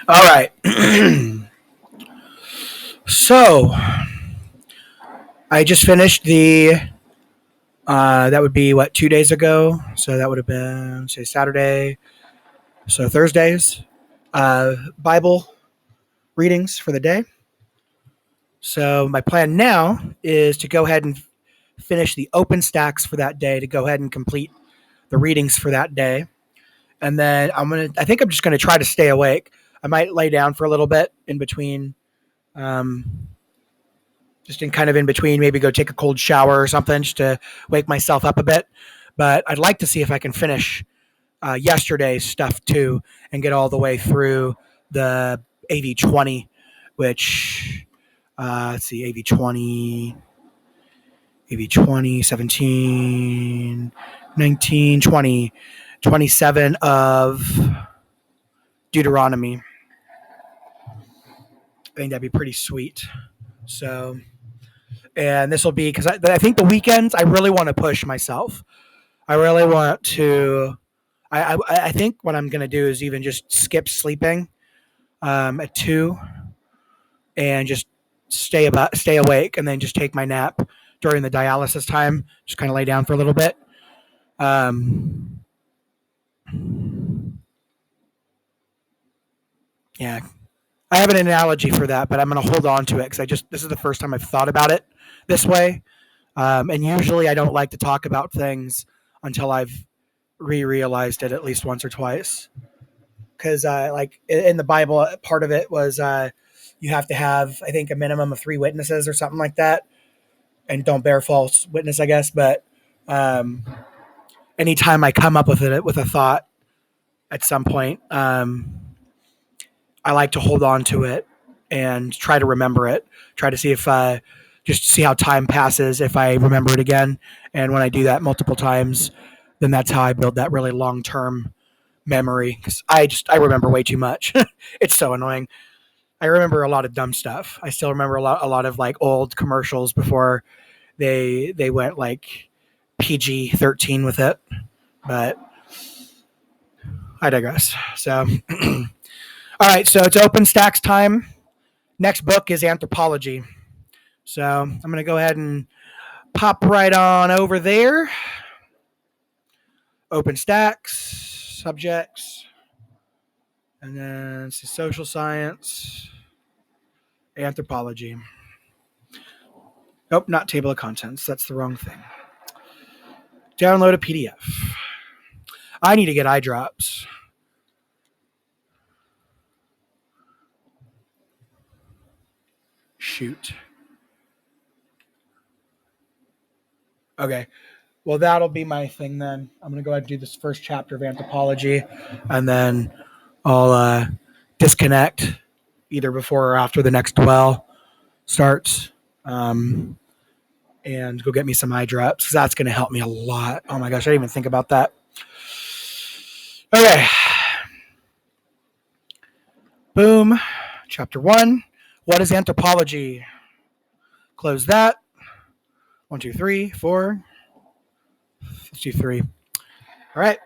All right. So I just finished that would be what, 2 days ago. So that would have been, say, Saturday. So Thursdays, Bible readings for the day. So my plan now is to go ahead and finish the OpenStax for that day, to go ahead and complete the readings for that day. And then I think I'm just gonna try to stay awake. I might lay down for a little bit in between, um, just in kind of in between, maybe go take a cold shower or something just to wake myself up a bit. But I'd like to see if I can finish yesterday's stuff too and get all the way through the AV20, which, let's see, AV20, 17, 19, 20, 27 of Deuteronomy. I think that'd be pretty sweet. So, and this will be because I think the weekends I really want to push myself. I really want to. I think what I'm gonna do is even just skip sleeping at 2 and just stay awake and then just take my nap during the dialysis time. Just kind of lay down for a little bit. Um, yeah, I have an analogy for that, but I'm gonna hold on to it because this is the first time I've thought about it this way. And usually I don't like to talk about things until I've realized it at least once or twice. Because like in the Bible, part of it was you have to have, I think, a minimum of 3 witnesses or something like that, and don't bear false witness, I guess. But um, anytime I come up with a thought at some point, I like to hold on to it and try to remember it. Try to see if just see how time passes if I remember it again. And when I do that multiple times, then that's how I build that really long term memory. Because I remember way too much. It's so annoying. I remember a lot of dumb stuff. I still remember a lot of like old commercials before they went like PG-13 with it. But I digress. So all right, so it's OpenStax time. Next book is Anthropology. So I'm going to go ahead and pop right on over there. OpenStax, subjects, and then social science, anthropology. Nope, not table of contents. That's the wrong thing. Download a PDF. I need to get eye drops. Shoot. Okay. Well, that'll be my thing then. I'm going to go ahead and do this first chapter of anthropology, and then I'll disconnect either before or after the next dwell starts, and go get me some eye drops because that's going to help me a lot. Oh my gosh, I didn't even think about that. Okay. Boom. Chapter 1. What is anthropology? Close that. 1, 2, 3, 4. Let's do 3. All right.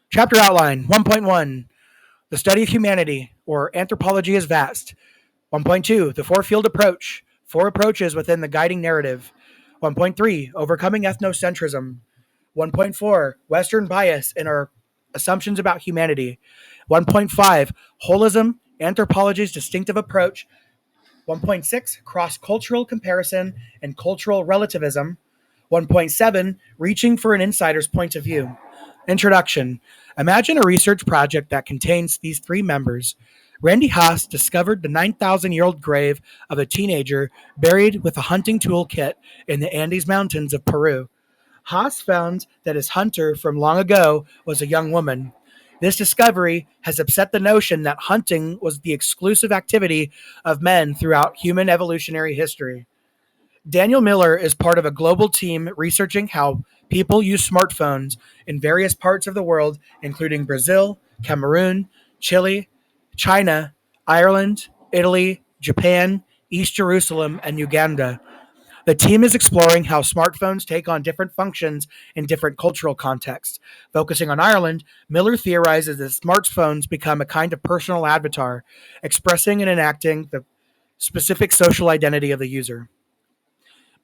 Chapter outline 1.1. The study of humanity, or anthropology, is vast. 1.2. The four-field approach. 4 approaches within the guiding narrative. 1.3. Overcoming ethnocentrism. 1.4. Western bias in our assumptions about humanity. 1.5. Holism, anthropology's distinctive approach. 1.6. Cross-cultural comparison and cultural relativism. 1.7. Reaching for an insider's point of view. Introduction. Imagine a research project that contains these 3 members. Randy Haas discovered the 9,000-year-old grave of a teenager buried with a hunting toolkit in the Andes Mountains of Peru. Haas found that his hunter from long ago was a young woman. This discovery has upset the notion that hunting was the exclusive activity of men throughout human evolutionary history. Daniel Miller is part of a global team researching how people use smartphones in various parts of the world, including Brazil, Cameroon, Chile, China, Ireland, Italy, Japan, East Jerusalem, and Uganda. The team is exploring how smartphones take on different functions in different cultural contexts. Focusing on Ireland, Miller theorizes that smartphones become a kind of personal avatar, expressing and enacting the specific social identity of the user.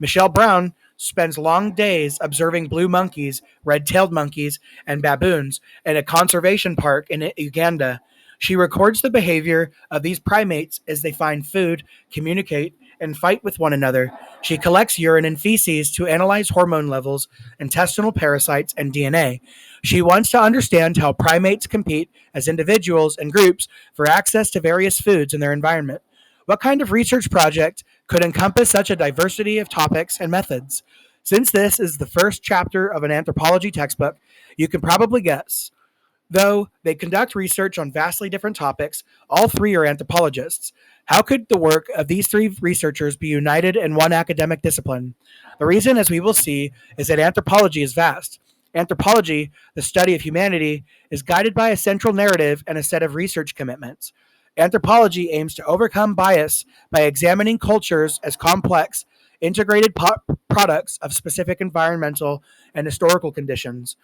Michelle Brown spends long days observing blue monkeys, red tailed monkeys, and baboons in a conservation park in Uganda. She records the behavior of these primates as they find food, communicate, and fight with one another. She collects urine and feces to analyze hormone levels, intestinal parasites, and DNA. She wants to understand how primates compete as individuals and groups for access to various foods in their environment. What kind of research project could encompass such a diversity of topics and methods? Since this is the first chapter of an anthropology textbook, you can probably guess. Though they conduct research on vastly different topics, all three are anthropologists. How could the work of these three researchers be united in one academic discipline? The reason, as we will see, is that anthropology is vast. Anthropology, the study of humanity, is guided by a central narrative and a set of research commitments. Anthropology aims to overcome bias by examining cultures as complex, integrated products of specific environmental and historical conditions.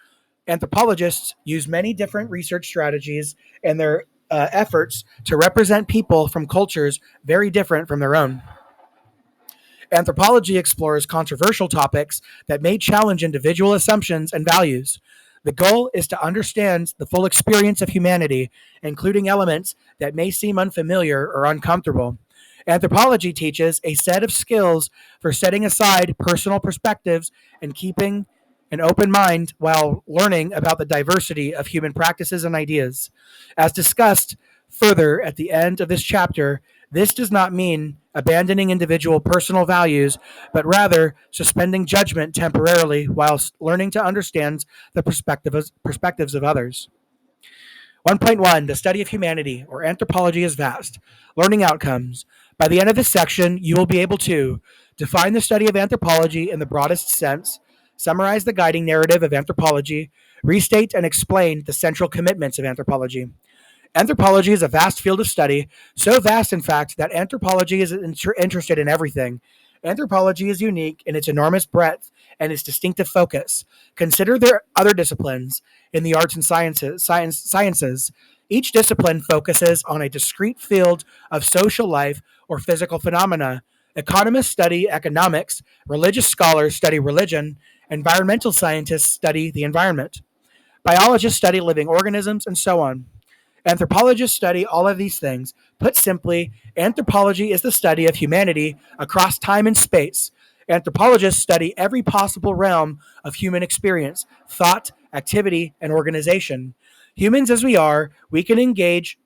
Anthropologists use many different research strategies in their efforts to represent people from cultures very different from their own. Anthropology explores controversial topics that may challenge individual assumptions and values. The goal is to understand the full experience of humanity, including elements that may seem unfamiliar or uncomfortable. Anthropology teaches a set of skills for setting aside personal perspectives and keeping an open mind while learning about the diversity of human practices and ideas. As discussed further at the end of this chapter, this does not mean abandoning individual personal values, but rather suspending judgment temporarily whilst learning to understand the perspectives of others. 1.1 The study of humanity, or anthropology, is vast. Learning outcomes. By the end of this section, you will be able to define the study of anthropology in the broadest sense, summarize the guiding narrative of anthropology, restate and explain the central commitments of anthropology. Anthropology is a vast field of study, so vast, in fact, that anthropology is interested in everything. Anthropology is unique in its enormous breadth and its distinctive focus. Consider their other disciplines in the arts and sciences. Each discipline focuses on a discrete field of social life or physical phenomena. Economists study economics, religious scholars study religion, environmental scientists study the environment, biologists study living organisms, and so on. Anthropologists study all of these things. Put simply, anthropology is the study of humanity across time and space. Anthropologists study every possible realm of human experience, thought, activity, and organization. Humans as we are, we can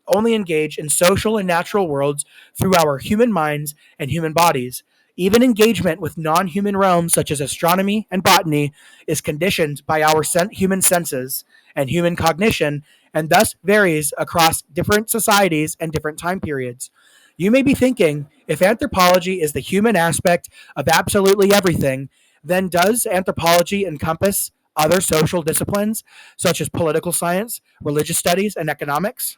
only engage in social and natural worlds through our human minds and human bodies. Even engagement with non human realms such as astronomy and botany is conditioned by our human senses and human cognition, and thus varies across different societies and different time periods. You may be thinking, if anthropology is the human aspect of absolutely everything, then does anthropology encompass other social disciplines such as political science, religious studies, and economics?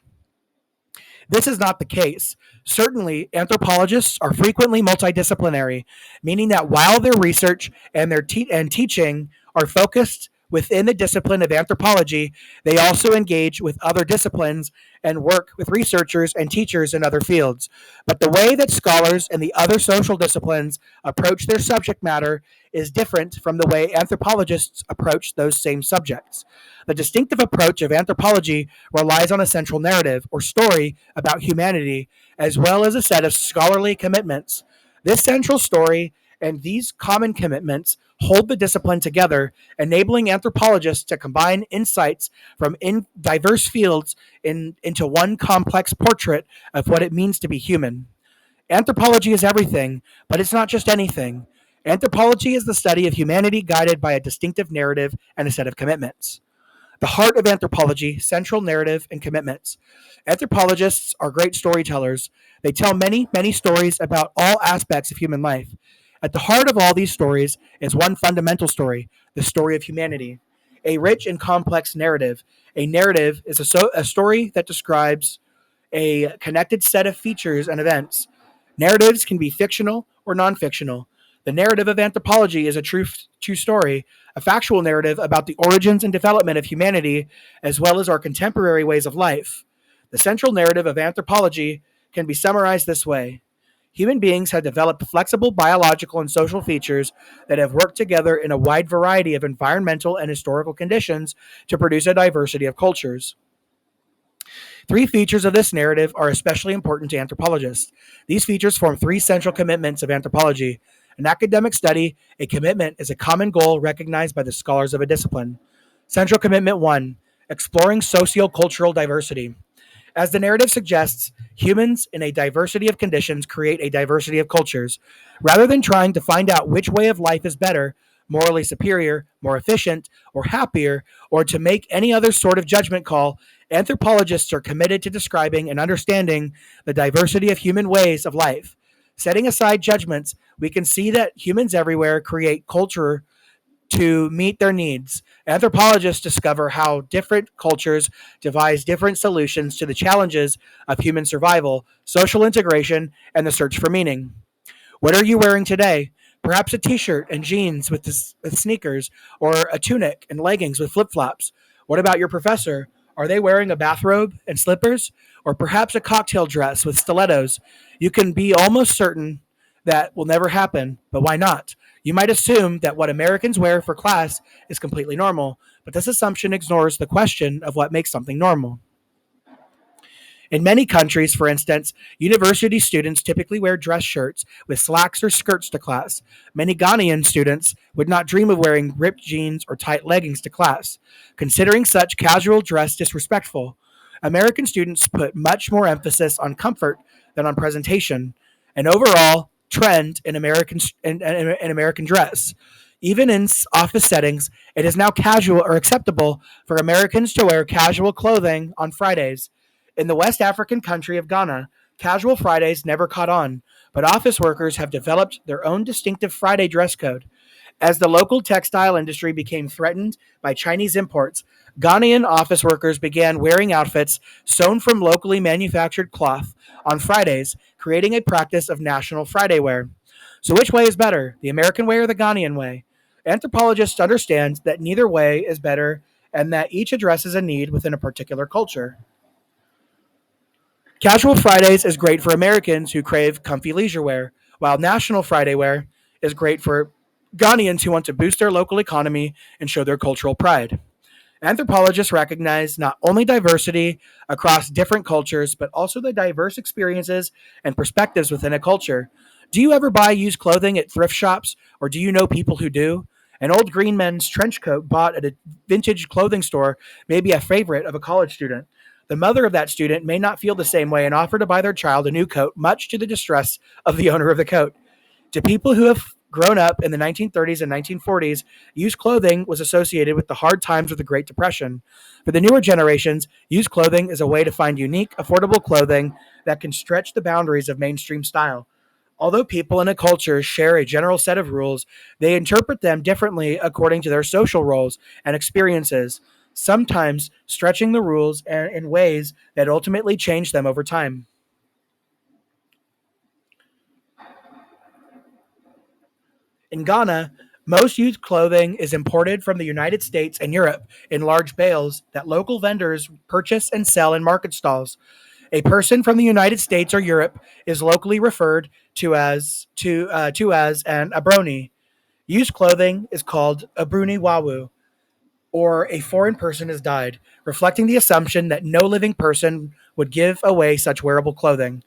This is not the case. Certainly, anthropologists are frequently multidisciplinary, meaning that while their research and their teaching are focused within the discipline of anthropology, they also engage with other disciplines and work with researchers and teachers in other fields. But the way that scholars in the other social disciplines approach their subject matter is different from the way anthropologists approach those same subjects. The distinctive approach of anthropology relies on a central narrative or story about humanity, as well as a set of scholarly commitments. This central story and these common commitments hold the discipline together, enabling anthropologists to combine insights from diverse fields into one complex portrait of what it means to be human. Anthropology is everything, but it's not just anything. Anthropology is the study of humanity guided by a distinctive narrative and a set of commitments. The heart of anthropology, central narrative and commitments. Anthropologists are great storytellers. They tell many, many stories about all aspects of human life. At the heart of all these stories is one fundamental story, the story of humanity. A rich and complex narrative. A narrative is a story that describes a connected set of features and events. Narratives can be fictional or non fictional. The narrative of anthropology is a true story, a factual narrative about the origins and development of humanity, as well as our contemporary ways of life. The central narrative of anthropology can be summarized this way: human beings have developed flexible biological and social features that have worked together in a wide variety of environmental and historical conditions to produce a diversity of cultures. Three features of this narrative are especially important to anthropologists. These features form three central commitments of anthropology. An academic study, a commitment is a common goal recognized by the scholars of a discipline. Central Commitment 1: Exploring Sociocultural Diversity. As the narrative suggests, humans in a diversity of conditions create a diversity of cultures. Rather than trying to find out which way of life is better, morally superior, more efficient, or happier, or to make any other sort of judgment call, anthropologists are committed to describing and understanding the diversity of human ways of life. Setting aside judgments, we can see that humans everywhere create culture to meet their needs. Anthropologists discover how different cultures devise different solutions to the challenges of human survival, social integration, and the search for meaning. What are you wearing today? Perhaps a t-shirt and jeans with sneakers, or a tunic and leggings with flip-flops. What about your professor? Are they wearing a bathrobe and slippers, or perhaps a cocktail dress with stilettos? You can be almost certain that will never happen, but why not? You might assume that what Americans wear for class is completely normal, but this assumption ignores the question of what makes something normal. In many countries, for instance, university students typically wear dress shirts with slacks or skirts to class. Many Ghanaian students would not dream of wearing ripped jeans or tight leggings to class, considering such casual dress disrespectful. American students put much more emphasis on comfort than on presentation, an overall trend in American dress. Even in office settings, it is now casual or acceptable for Americans to wear casual clothing on Fridays. In the West African country of Ghana, casual Fridays never caught on, but office workers have developed their own distinctive Friday dress code. As the local textile industry became threatened by Chinese imports, Ghanaian office workers began wearing outfits sewn from locally manufactured cloth on Fridays, creating a practice of national Friday wear. So, which way is better, the American way or the Ghanaian way? Anthropologists understand that neither way is better and that each addresses a need within a particular culture. Casual Fridays is great for Americans who crave comfy leisure wear, while National Friday wear is great for Ghanaians who want to boost their local economy and show their cultural pride. Anthropologists recognize not only diversity across different cultures, but also the diverse experiences and perspectives within a culture. Do you ever buy used clothing at thrift shops, or do you know people who do? An old green men's trench coat bought at a vintage clothing store may be a favorite of a college student. The mother of that student may not feel the same way and offer to buy their child a new coat, much to the distress of the owner of the coat. To people who have grown up in the 1930s and 1940s, used clothing was associated with the hard times of the Great Depression. For the newer generations, used clothing is a way to find unique, affordable clothing that can stretch the boundaries of mainstream style. Although people in a culture share a general set of rules, they interpret them differently according to their social roles and experiences, sometimes stretching the rules in ways that ultimately change them over time. In Ghana, most youth clothing is imported from the United States and Europe in large bales that local vendors purchase and sell in market stalls. A person from the United States or Europe is locally referred to as an abroni. Used clothing is called abruni wawu, or a foreign person has died, reflecting the assumption that no living person would give away such wearable clothing.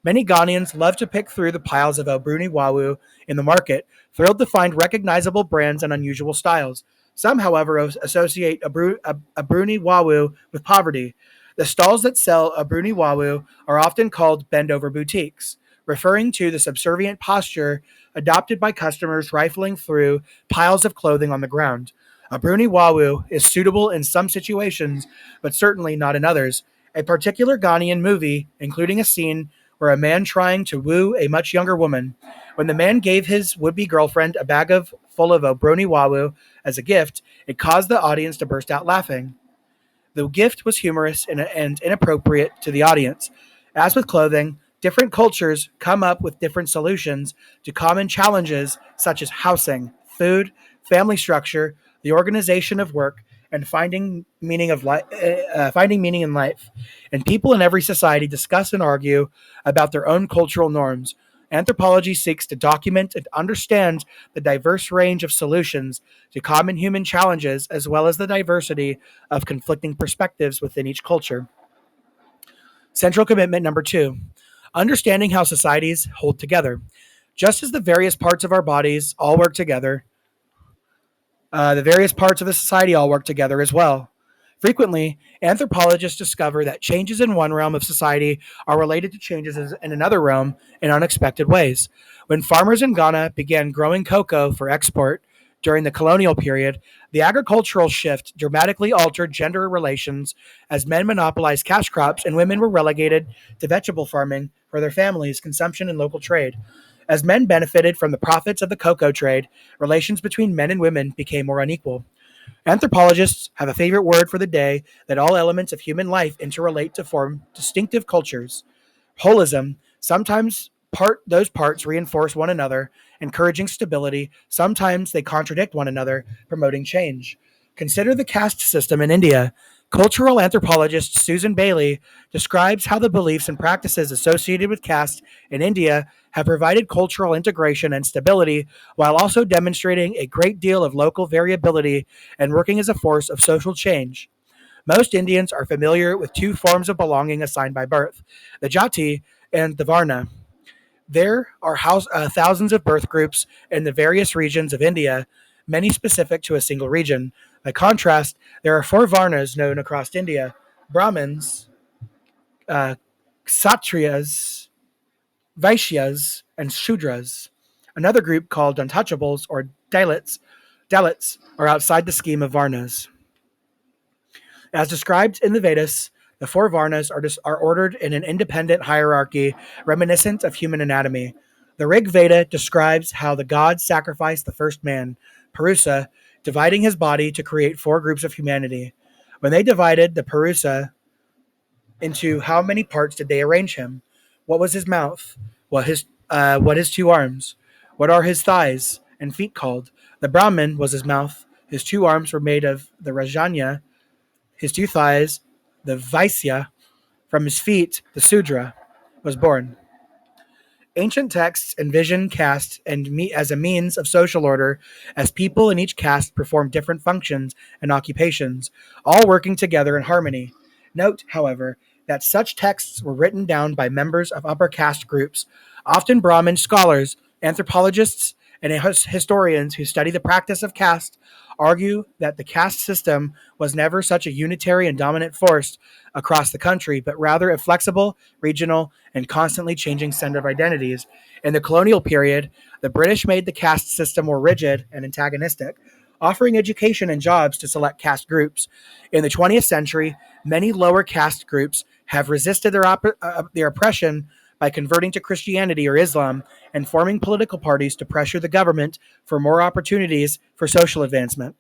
Many Ghanaians love to pick through the piles of Bruni Wawu in the market, thrilled to find recognizable brands and unusual styles. Some, however, associate a Bruni Wawu with poverty. The stalls that sell a Bruni Wawu are often called bend over boutiques, referring to the subservient posture adopted by customers rifling through piles of clothing on the ground. A Bruni Wawu is suitable in some situations, but certainly not in others. A particular Ghanaian movie, including a scene where a man trying to woo a much younger woman. When the man gave his would-be girlfriend a bag full of Obroni Wawu as a gift, it caused the audience to burst out laughing. The gift was humorous and inappropriate to the audience. As with clothing, Different cultures come up with different solutions to common challenges such as housing, food, family structure, the organization of work, and finding meaning in life. And people in every society discuss and argue about their own cultural norms. Anthropology seeks to document and understand the diverse range of solutions to common human challenges, as well as the diversity of conflicting perspectives within each culture. Central commitment number two: understanding how societies hold together. Just as the various parts of our bodies all work together, the various parts of the society all work together as well. Frequently, anthropologists discover that changes in one realm of society are related to changes in another realm in unexpected ways. When farmers in Ghana began growing cocoa for export during the colonial period, the agricultural shift dramatically altered gender relations as men monopolized cash crops and women were relegated to vegetable farming for their families' consumption and local trade. As men benefited from the profits of the cocoa trade, relations between men and women became more unequal. Anthropologists have a favorite word for the day that all elements of human life interrelate to form distinctive cultures. Holism, sometimes those parts reinforce one another, encouraging stability. Sometimes they contradict one another, promoting change. Consider the caste system in India. Cultural anthropologist Susan Bailey describes how the beliefs and practices associated with caste in India have provided cultural integration and stability while also demonstrating a great deal of local variability and working as a force of social change. Most Indians are familiar with two forms of belonging assigned by birth: the jati and the varna. There are thousands of birth groups in the various regions of India, many specific to a single region. By contrast, there are four varnas known across India: Brahmins, uh, Kshatriyas, Vaishyas, and Shudras. Another group called untouchables or Dalits are outside the scheme of Varnas. As described in the Vedas, the four Varnas are ordered in an independent hierarchy reminiscent of human anatomy. The Rig Veda describes how the gods sacrificed the first man, Purusa, dividing his body to create four groups of humanity. When they divided the Purusa into how many parts did they arrange him? What was his mouth? What his two arms? What are his thighs and feet called? The Brahmin was his mouth. His two arms were made of the Rajanya, his two thighs, the Vaisya. From his feet, the Sudra was born. Ancient texts envision caste as a means of social order, as people in each caste perform different functions and occupations, all working together in harmony. Note, however, that such texts were written down by members of upper caste groups, often Brahmin scholars, anthropologists, and historians who study the practice of caste argue that the caste system was never such a unitary and dominant force across the country, but rather a flexible, regional, and constantly changing center of identities. In the colonial period, the British made the caste system more rigid and antagonistic, offering education and jobs to select caste groups. In the 20th century, many lower caste groups have resisted their oppression by converting to Christianity or Islam and forming political parties to pressure the government for more opportunities for social advancement.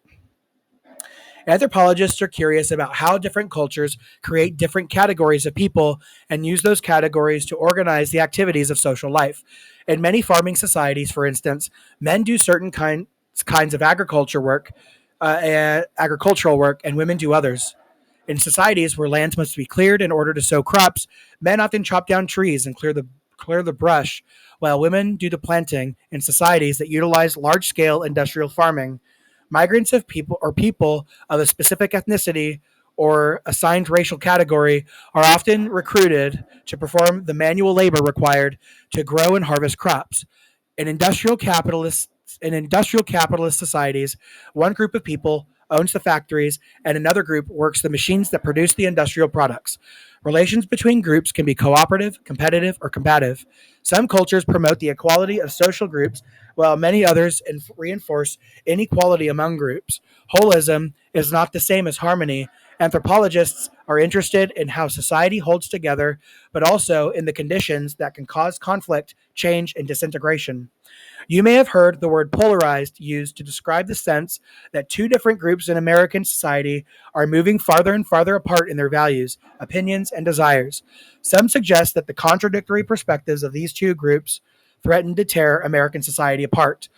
Anthropologists are curious about how different cultures create different categories of people and use those categories to organize the activities of social life. In many farming societies, for instance, men do certain kinds of agricultural work, and women do others. In societies where lands must be cleared in order to sow crops, men often chop down trees and clear the brush, while women do the planting. In societies that utilize large-scale industrial farming, migrants of people of a specific ethnicity or assigned racial category are often recruited to perform the manual labor required to grow and harvest crops. In industrial capitalist societies, one group of people owns the factories and another group works the machines that produce the industrial products. Relations between groups can be cooperative, competitive, or combative. Some cultures promote the equality of social groups, while many others reinforce inequality among groups. Holism is not the same as harmony, Anthropologists are interested in how society holds together, but also in the conditions that can cause conflict, change, and disintegration. You may have heard the word polarized used to describe the sense that two different groups in American society are moving farther and farther apart in their values, opinions, and desires. Some suggest that the contradictory perspectives of these two groups threaten to tear American society apart.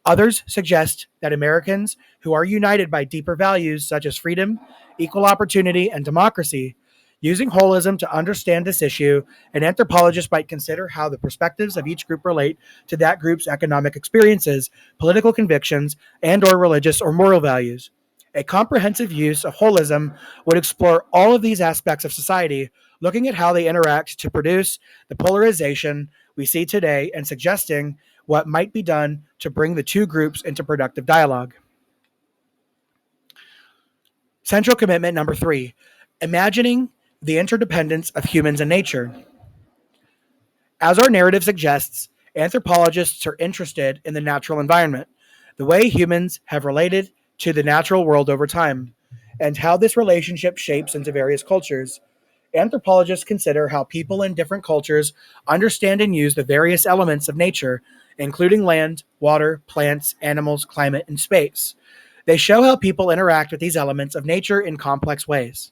Others suggest that Americans who are united by deeper values such as freedom, equal opportunity, and democracy. Using holism to understand this issue, an anthropologist might consider how the perspectives of each group relate to that group's economic experiences, political convictions, and or religious or moral values. A comprehensive use of holism would explore all of these aspects of society, looking at how they interact to produce the polarization we see today and suggesting what might be done to bring the two groups into productive dialogue. Central commitment number 3, imagining the interdependence of humans and nature. As our narrative suggests, anthropologists are interested in the natural environment, the way humans have related to the natural world over time, and how this relationship shapes into various cultures. Anthropologists consider how people in different cultures understand and use the various elements of nature, including land, water, plants, animals, climate, and space. They show how people interact with these elements of nature in complex ways.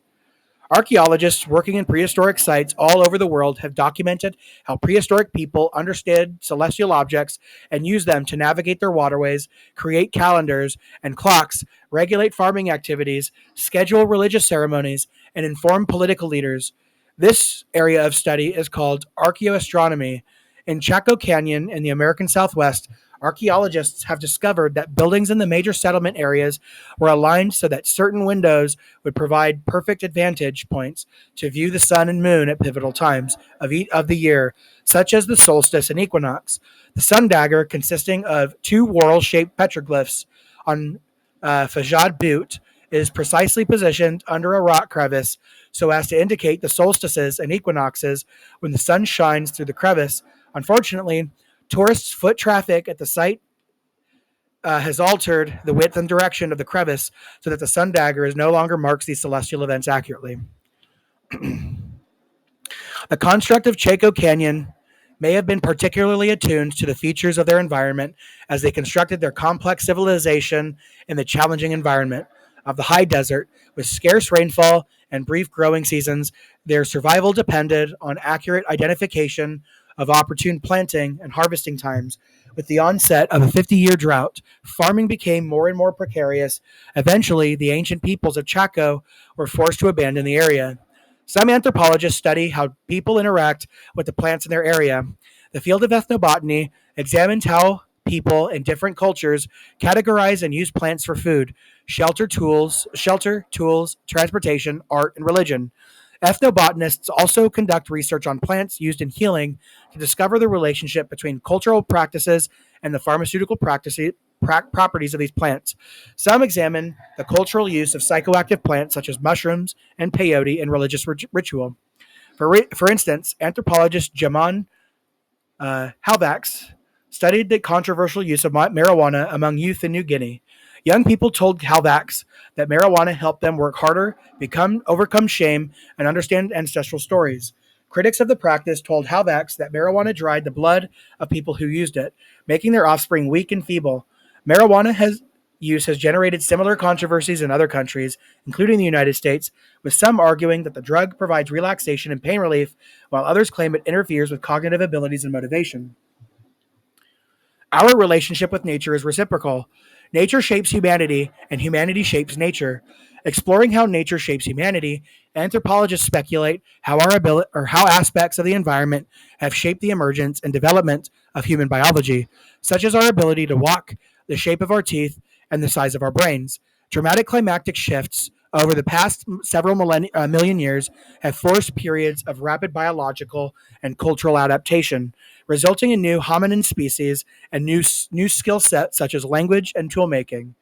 Archaeologists working in prehistoric sites all over the world have documented how prehistoric people understood celestial objects and used them to navigate their waterways, create calendars and clocks, regulate farming activities, schedule religious ceremonies, and inform political leaders. This area of study is called archaeoastronomy. In Chaco Canyon in the American Southwest, archaeologists have discovered that buildings in the major settlement areas were aligned so that certain windows would provide perfect vantage points to view the sun and moon at pivotal times of the year, such as the solstice and equinox. The sun dagger, consisting of two whorl-shaped petroglyphs on Fajad Butte, is precisely positioned under a rock crevice so as to indicate the solstices and equinoxes when the sun shines through the crevice. Unfortunately, tourists' foot traffic at the site has altered the width and direction of the crevice so that the sun dagger is no longer marks these celestial events accurately. The construct of Chaco Canyon may have been particularly attuned to the features of their environment as they constructed their complex civilization in the challenging environment of the high desert. With scarce rainfall and brief growing seasons, their survival depended on accurate identification of opportune planting and harvesting times. With the onset of a 50-year drought, farming became more and more precarious. Eventually, the ancient peoples of Chaco were forced to abandon the area. Some anthropologists study how people interact with the plants in their area. The field of ethnobotany examines how people in different cultures categorize and use plants for food, shelter, tools, transportation, art, and religion. Ethnobotanists also conduct research on plants used in healing to discover the relationship between cultural practices and the pharmaceutical properties of these plants. Some examine the cultural use of psychoactive plants such as mushrooms and peyote in religious ritual. For instance, anthropologist Jaman Halvax studied the controversial use of marijuana among youth in New Guinea. Young people told Halvax that marijuana helped them work harder, overcome shame, and understand ancestral stories. Critics of the practice told Halvax that marijuana dried the blood of people who used it, making their offspring weak and feeble. Use has generated similar controversies in other countries, including the United States, with some arguing that the drug provides relaxation and pain relief, while others claim it interferes with cognitive abilities and motivation. Our relationship with nature is reciprocal. Nature shapes humanity, and humanity shapes nature. Exploring how nature shapes humanity, anthropologists speculate how aspects of the environment have shaped the emergence and development of human biology, such as our ability to walk, the shape of our teeth, and the size of our brains. Dramatic climatic shifts over the past several million years have forced periods of rapid biological and cultural adaptation, resulting in new hominin species and new skill sets such as language and toolmaking.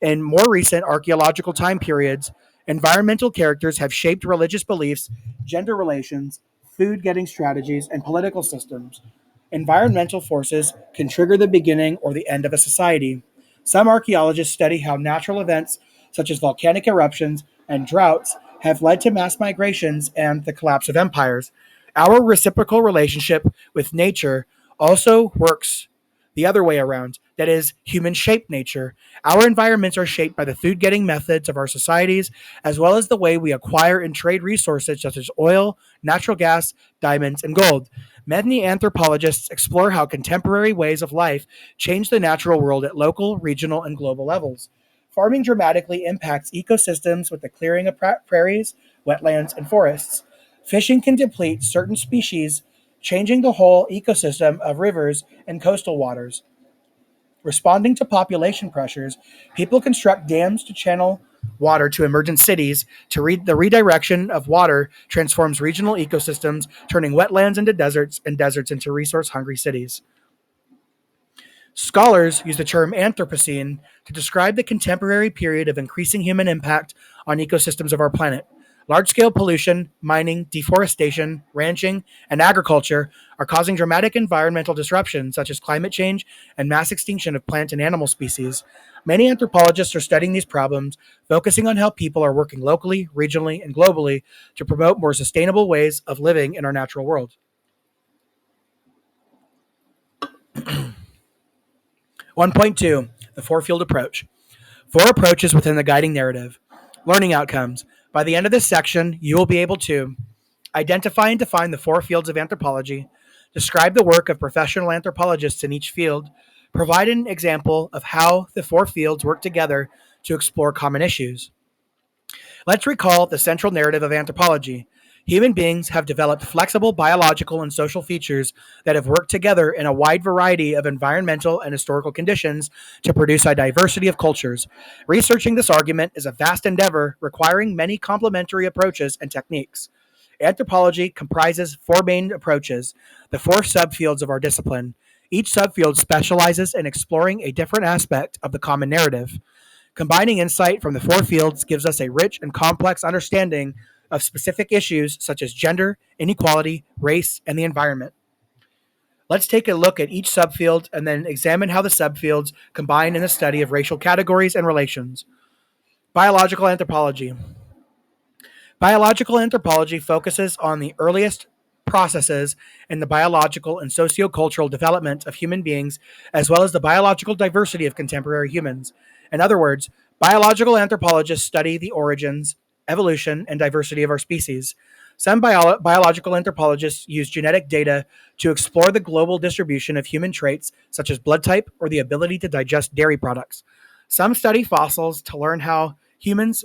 In more recent archaeological time periods, environmental characters have shaped religious beliefs, gender relations, food getting strategies, and political systems. Environmental forces can trigger the beginning or the end of a society. Some archaeologists study how natural events such as volcanic eruptions and droughts have led to mass migrations and the collapse of empires. Our reciprocal relationship with nature also works the other way around. That is, human shaped nature. Our environments are shaped by the food getting methods of our societies, as well as the way we acquire and trade resources such as oil, natural gas, diamonds, and gold. Many anthropologists explore how contemporary ways of life change the natural world at local, regional, and global levels. Farming dramatically impacts ecosystems with the clearing of prairies, wetlands, and forests. Fishing can deplete certain species, changing the whole ecosystem of rivers and coastal waters. Responding to population pressures, people construct dams to channel water to emergent cities. The redirection of water transforms regional ecosystems, turning wetlands into deserts and deserts into resource hungry cities. Scholars use the term Anthropocene to describe the contemporary period of increasing human impact on ecosystems of our planet. Large scale pollution, mining, deforestation, ranching, and agriculture are causing dramatic environmental disruptions such as climate change and mass extinction of plant and animal species. Many anthropologists are studying these problems, focusing on how people are working locally, regionally, and globally to promote more sustainable ways of living in our natural world. 1.2 The Four Field Approach. Four approaches within the guiding narrative. Learning outcomes. By the end of this section, you will be able to identify and define the four fields of anthropology, describe the work of professional anthropologists in each field, provide an example of how the four fields work together to explore common issues. Let's recall the central narrative of anthropology. Human beings have developed flexible biological and social features that have worked together in a wide variety of environmental and historical conditions to produce a diversity of cultures. Researching this argument is a vast endeavor requiring many complementary approaches and techniques. Anthropology comprises four main approaches, the four subfields of our discipline. Each subfield specializes in exploring a different aspect of the common narrative. Combining insight from the four fields gives us a rich and complex understanding of specific issues such as gender, inequality, race, and the environment. Let's take a look at each subfield and then examine how the subfields combine in the study of racial categories and relations. Biological anthropology. Biological anthropology focuses on the earliest processes in the biological and sociocultural development of human beings, as well as the biological diversity of contemporary humans. In other words, biological anthropologists study the origins, evolution, and diversity of our species. Some biological anthropologists use genetic data to explore the global distribution of human traits, such as blood type or the ability to digest dairy products. Some study fossils to learn how humans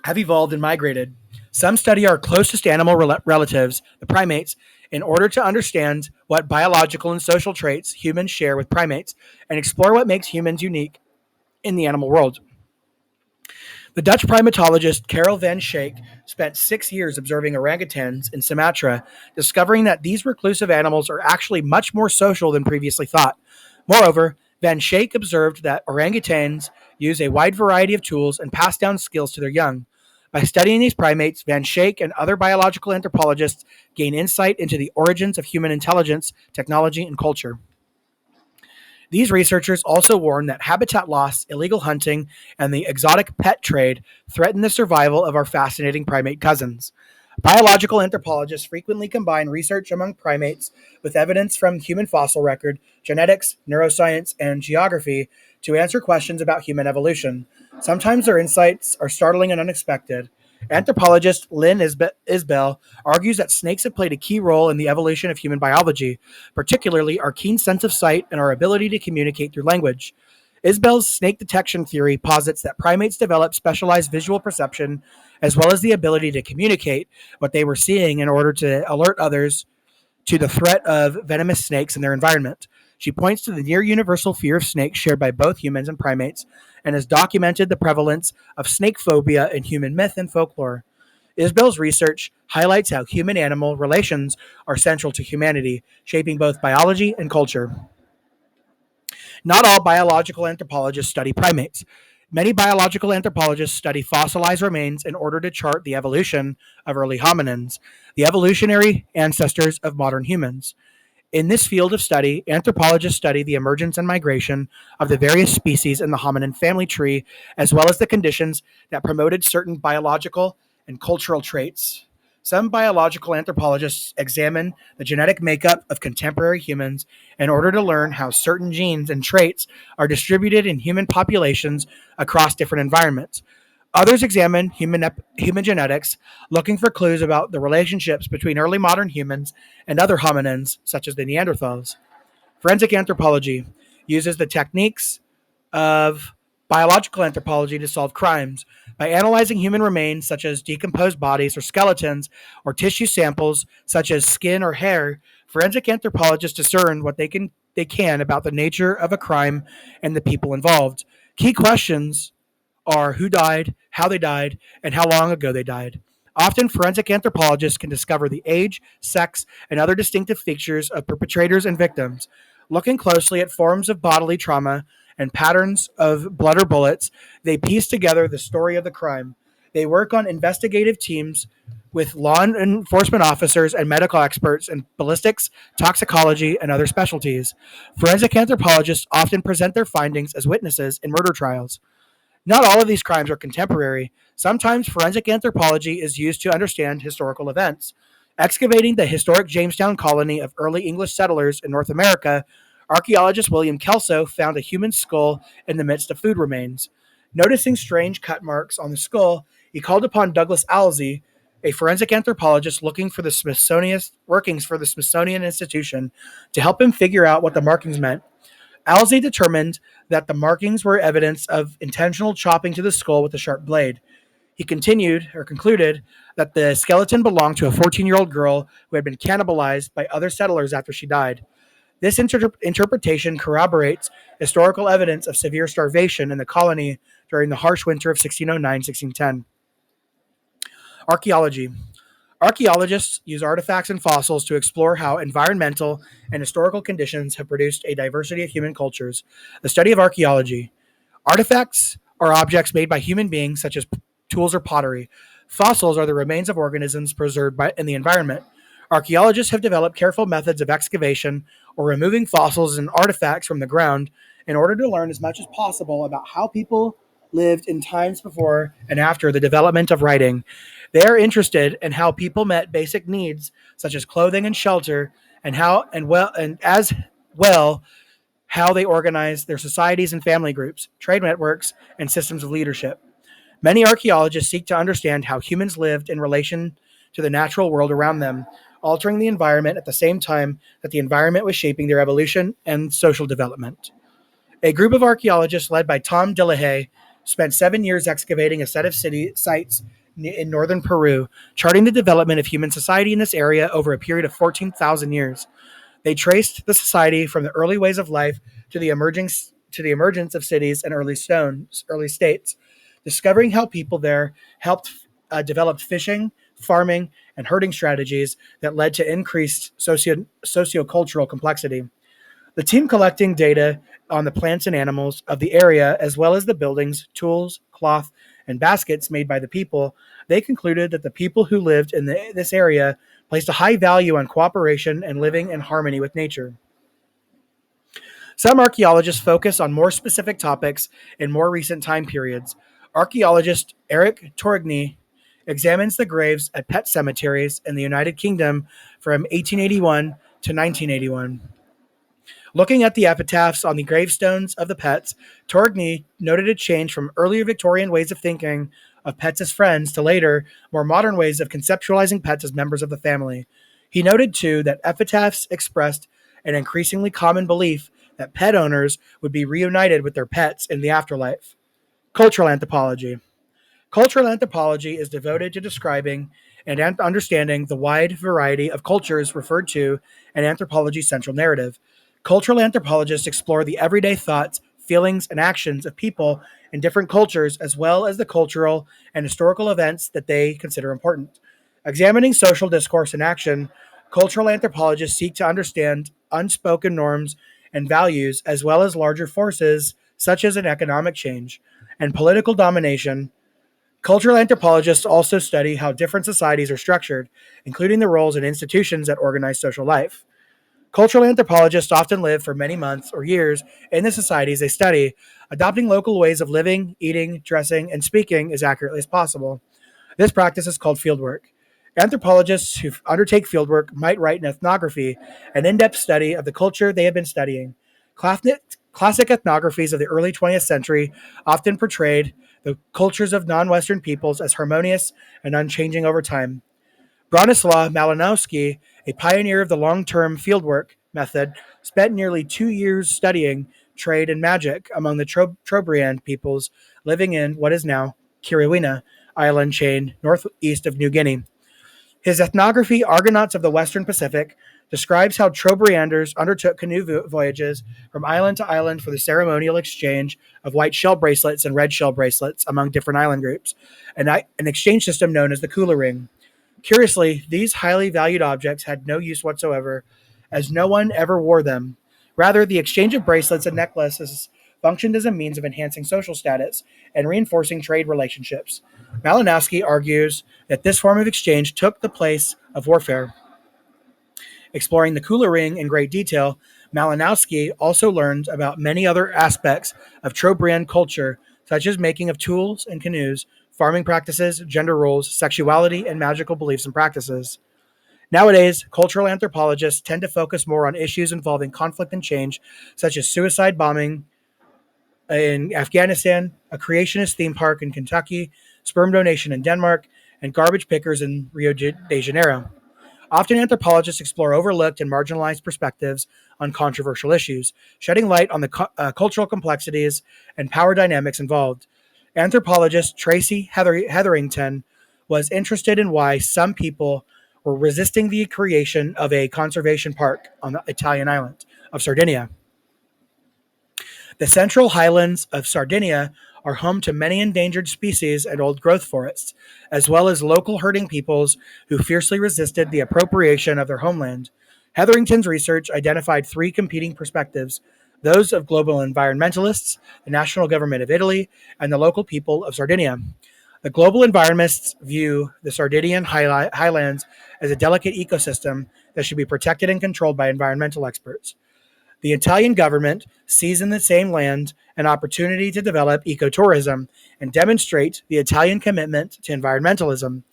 have evolved and migrated. Some study our closest animal relatives, the primates, in order to understand what biological and social traits humans share with primates and explore what makes humans unique in the animal world. The Dutch primatologist Karel van Schaik spent 6 years observing orangutans in Sumatra, discovering that these reclusive animals are actually much more social than previously thought. Moreover, Van Schaik observed that orangutans use a wide variety of tools and pass down skills to their young. By studying these primates, Van Schaik and other biological anthropologists gain insight into the origins of human intelligence, technology, and culture. These researchers also warn that habitat loss, illegal hunting, and the exotic pet trade threaten the survival of our fascinating primate cousins. Biological anthropologists frequently combine research among primates with evidence from human fossil record, genetics, neuroscience, and geography to answer questions about human evolution. Sometimes their insights are startling and unexpected. Anthropologist Lynn Isbell argues that snakes have played a key role in the evolution of human biology, particularly our keen sense of sight and our ability to communicate through language. Isbell's snake detection theory posits that primates developed specialized visual perception as well as the ability to communicate what they were seeing in order to alert others to the threat of venomous snakes in their environment. She points to the near universal fear of snakes shared by both humans and primates and has documented the prevalence of snake phobia in human myth and folklore. Isbell's research highlights how human animal relations are central to humanity, shaping both biology and culture. Not all biological anthropologists study primates. Many biological anthropologists study fossilized remains in order to chart the evolution of early hominins, the evolutionary ancestors of modern humans. In this field of study, anthropologists study the emergence and migration of the various species in the hominin family tree, as well as the conditions that promoted certain biological and cultural traits. Some biological anthropologists examine the genetic makeup of contemporary humans in order to learn how certain genes and traits are distributed in human populations across different environments. Others examine human genetics, looking for clues about the relationships between early modern humans and other hominins, such as the Neanderthals. Forensic anthropology uses the techniques of biological anthropology to solve crimes by analyzing human remains, such as decomposed bodies or skeletons, or tissue samples, such as skin or hair. Forensic anthropologists discern what they can about the nature of a crime and the people involved. Key questions are who died, how they died, and how long ago they died. Often, forensic anthropologists can discover the age, sex, and other distinctive features of perpetrators and victims. Looking closely at forms of bodily trauma and patterns of blood or bullets, they piece together the story of the crime. They work on investigative teams with law enforcement officers and medical experts in ballistics, toxicology, and other specialties. Forensic anthropologists often present their findings as witnesses in murder trials. Not all of these crimes are contemporary. Sometimes forensic anthropology is used to understand historical events. Excavating the historic Jamestown colony of early English settlers in North America, archaeologist William Kelso found a human skull in the midst of food remains. Noticing strange cut marks on the skull, he called upon Douglas Alsey, a forensic anthropologist looking for the Smithsonian workings for the Smithsonian Institution, to help him figure out what the markings meant. Alsey determined that the markings were evidence of intentional chopping to the skull with a sharp blade. He concluded that the skeleton belonged to a 14-year-old girl who had been cannibalized by other settlers after she died. This interpretation corroborates historical evidence of severe starvation in the colony during the harsh winter of 1609-1610. Archaeology. Archaeologists use artifacts and fossils to explore how environmental and historical conditions have produced a diversity of human cultures. The study of archaeology. Artifacts are objects made by human beings, such as tools or pottery. Fossils are the remains of organisms preserved in the environment. Archaeologists have developed careful methods of excavation or removing fossils and artifacts from the ground in order to learn as much as possible about how people lived in times before and after the development of writing. They are interested in how people met basic needs such as clothing and shelter, and as well how they organized their societies and family groups, trade networks, and systems of leadership. Many archaeologists seek to understand how humans lived in relation to the natural world around them, altering the environment at the same time that the environment was shaping their evolution and social development. A group of archaeologists led by Tom Delahaye spent 7 years excavating a set of city sites in northern Peru, charting the development of human society in this area over a period of 14,000 years. They traced the society from the early ways of life to the emergence of cities and early states, discovering how people there helped develop fishing, farming, and herding strategies that led to increased sociocultural complexity. The team collecting data on the plants and animals of the area, as well as the buildings, tools, cloth, and baskets made by the people, they concluded that the people who lived in this area placed a high value on cooperation and living in harmony with nature. Some archaeologists focus on more specific topics in more recent time periods. Archaeologist Eric Tourigny examines the graves at pet cemeteries in the United Kingdom from 1881 to 1981. Looking at the epitaphs on the gravestones of the pets, Tourigny noted a change from earlier Victorian ways of thinking of pets as friends to later, more modern ways of conceptualizing pets as members of the family. He noted, too, that epitaphs expressed an increasingly common belief that pet owners would be reunited with their pets in the afterlife. Cultural anthropology. Cultural anthropology is devoted to describing and understanding the wide variety of cultures referred to in anthropology's central narrative. Cultural anthropologists explore the everyday thoughts, feelings, and actions of people in different cultures, as well as the cultural and historical events that they consider important. Examining social discourse in action, cultural anthropologists seek to understand unspoken norms and values, as well as larger forces such as an economic change and political domination. Cultural anthropologists also study how different societies are structured, including the roles and institutions that organize social life. Cultural anthropologists often live for many months or years in the societies they study, adopting local ways of living, eating, dressing, and speaking as accurately as possible. This practice is called fieldwork. Anthropologists who undertake fieldwork might write an ethnography, an in depth study of the culture they have been studying. Classic ethnographies of the early 20th century often portrayed the cultures of non Western peoples as harmonious and unchanging over time. Bronislaw Malinowski, a pioneer of the long term fieldwork method, spent nearly 2 years studying trade and magic among the Trobriand peoples living in what is now Kiriwina island chain northeast of New Guinea. His ethnography, Argonauts of the Western Pacific, describes how Trobrianders undertook canoe voyages from island to island for the ceremonial exchange of white shell bracelets and red shell bracelets among different island groups, an exchange system known as the Kula Ring. Curiously, these highly valued objects had no use whatsoever, as no one ever wore them. Rather, the exchange of bracelets and necklaces functioned as a means of enhancing social status and reinforcing trade relationships. Malinowski argues that this form of exchange took the place of warfare. Exploring the Kula Ring in great detail, Malinowski also learned about many other aspects of Trobriand culture, such as making of tools and canoes, farming practices, gender roles, sexuality, and magical beliefs and practices. Nowadays, cultural anthropologists tend to focus more on issues involving conflict and change, such as suicide bombing in Afghanistan, a creationist theme park in Kentucky, sperm donation in Denmark, and garbage pickers in Rio de Janeiro. Often, anthropologists explore overlooked and marginalized perspectives on controversial issues, shedding light on the cultural complexities and power dynamics involved. Anthropologist Tracy Hetherington was interested in why some people were resisting the creation of a conservation park on the Italian island of Sardinia. The central highlands of Sardinia are home to many endangered species and old growth forests, as well as local herding peoples who fiercely resisted the appropriation of their homeland. Hetherington's research identified three competing perspectives: those of global environmentalists, the national government of Italy, and the local people of Sardinia. The global environmentalists view the Sardinian highlands as a delicate ecosystem that should be protected and controlled by environmental experts. The Italian government sees in the same land an opportunity to develop ecotourism and demonstrate the Italian commitment to environmentalism.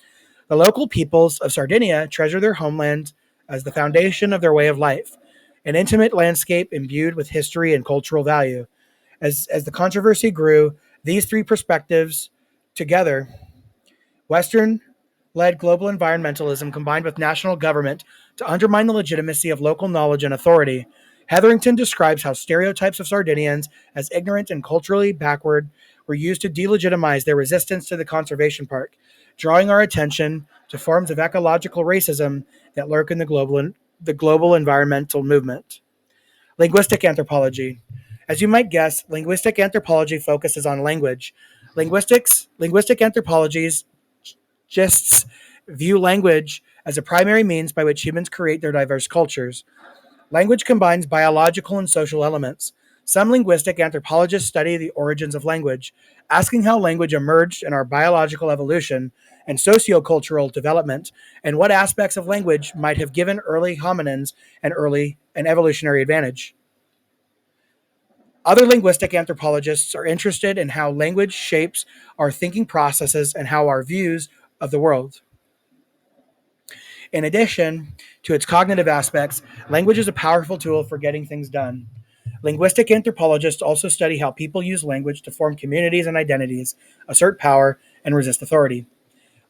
The local peoples of Sardinia treasure their homeland as the foundation of their way of life, an intimate landscape imbued with history and cultural value. As the controversy grew, these three perspectives together, Western led global environmentalism combined with national government to undermine the legitimacy of local knowledge and authority. Hetherington describes how stereotypes of Sardinians as ignorant and culturally backward were used to delegitimize their resistance to the conservation park, drawing our attention to forms of ecological racism that lurk in the global environmental movement. Linguistic anthropology. As you might guess, linguistic anthropology focuses on language. Linguistic anthropologies just view language as a primary means by which humans create their diverse cultures. Language combines biological and social elements. Some linguistic anthropologists study the origins of language, asking how language emerged in our biological evolution and sociocultural development, and what aspects of language might have given early hominins an evolutionary advantage. Other linguistic anthropologists are interested in how language shapes our thinking processes and how our views of the world. In addition to its cognitive aspects, language is a powerful tool for getting things done. Linguistic anthropologists also study how people use language to form communities and identities, assert power, and resist authority.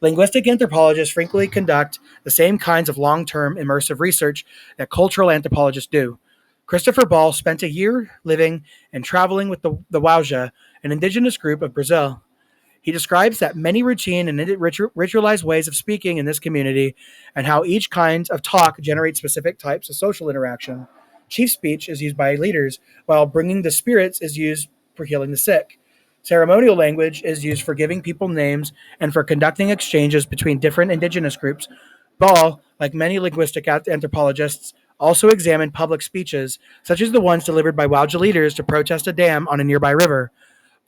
Linguistic anthropologists frequently conduct the same kinds of long term immersive research that cultural anthropologists do. Christopher Ball spent a year living and traveling with the Wauja, an indigenous group of Brazil. He describes that many routine and ritualized ways of speaking in this community and how each kind of talk generates specific types of social interaction. Chief speech is used by leaders, while bringing the spirits is used for healing the sick. Ceremonial language is used for giving people names and for conducting exchanges between different indigenous groups. Ball, like many linguistic anthropologists, also examined public speeches, such as the ones delivered by Wauja leaders to protest a dam on a nearby river.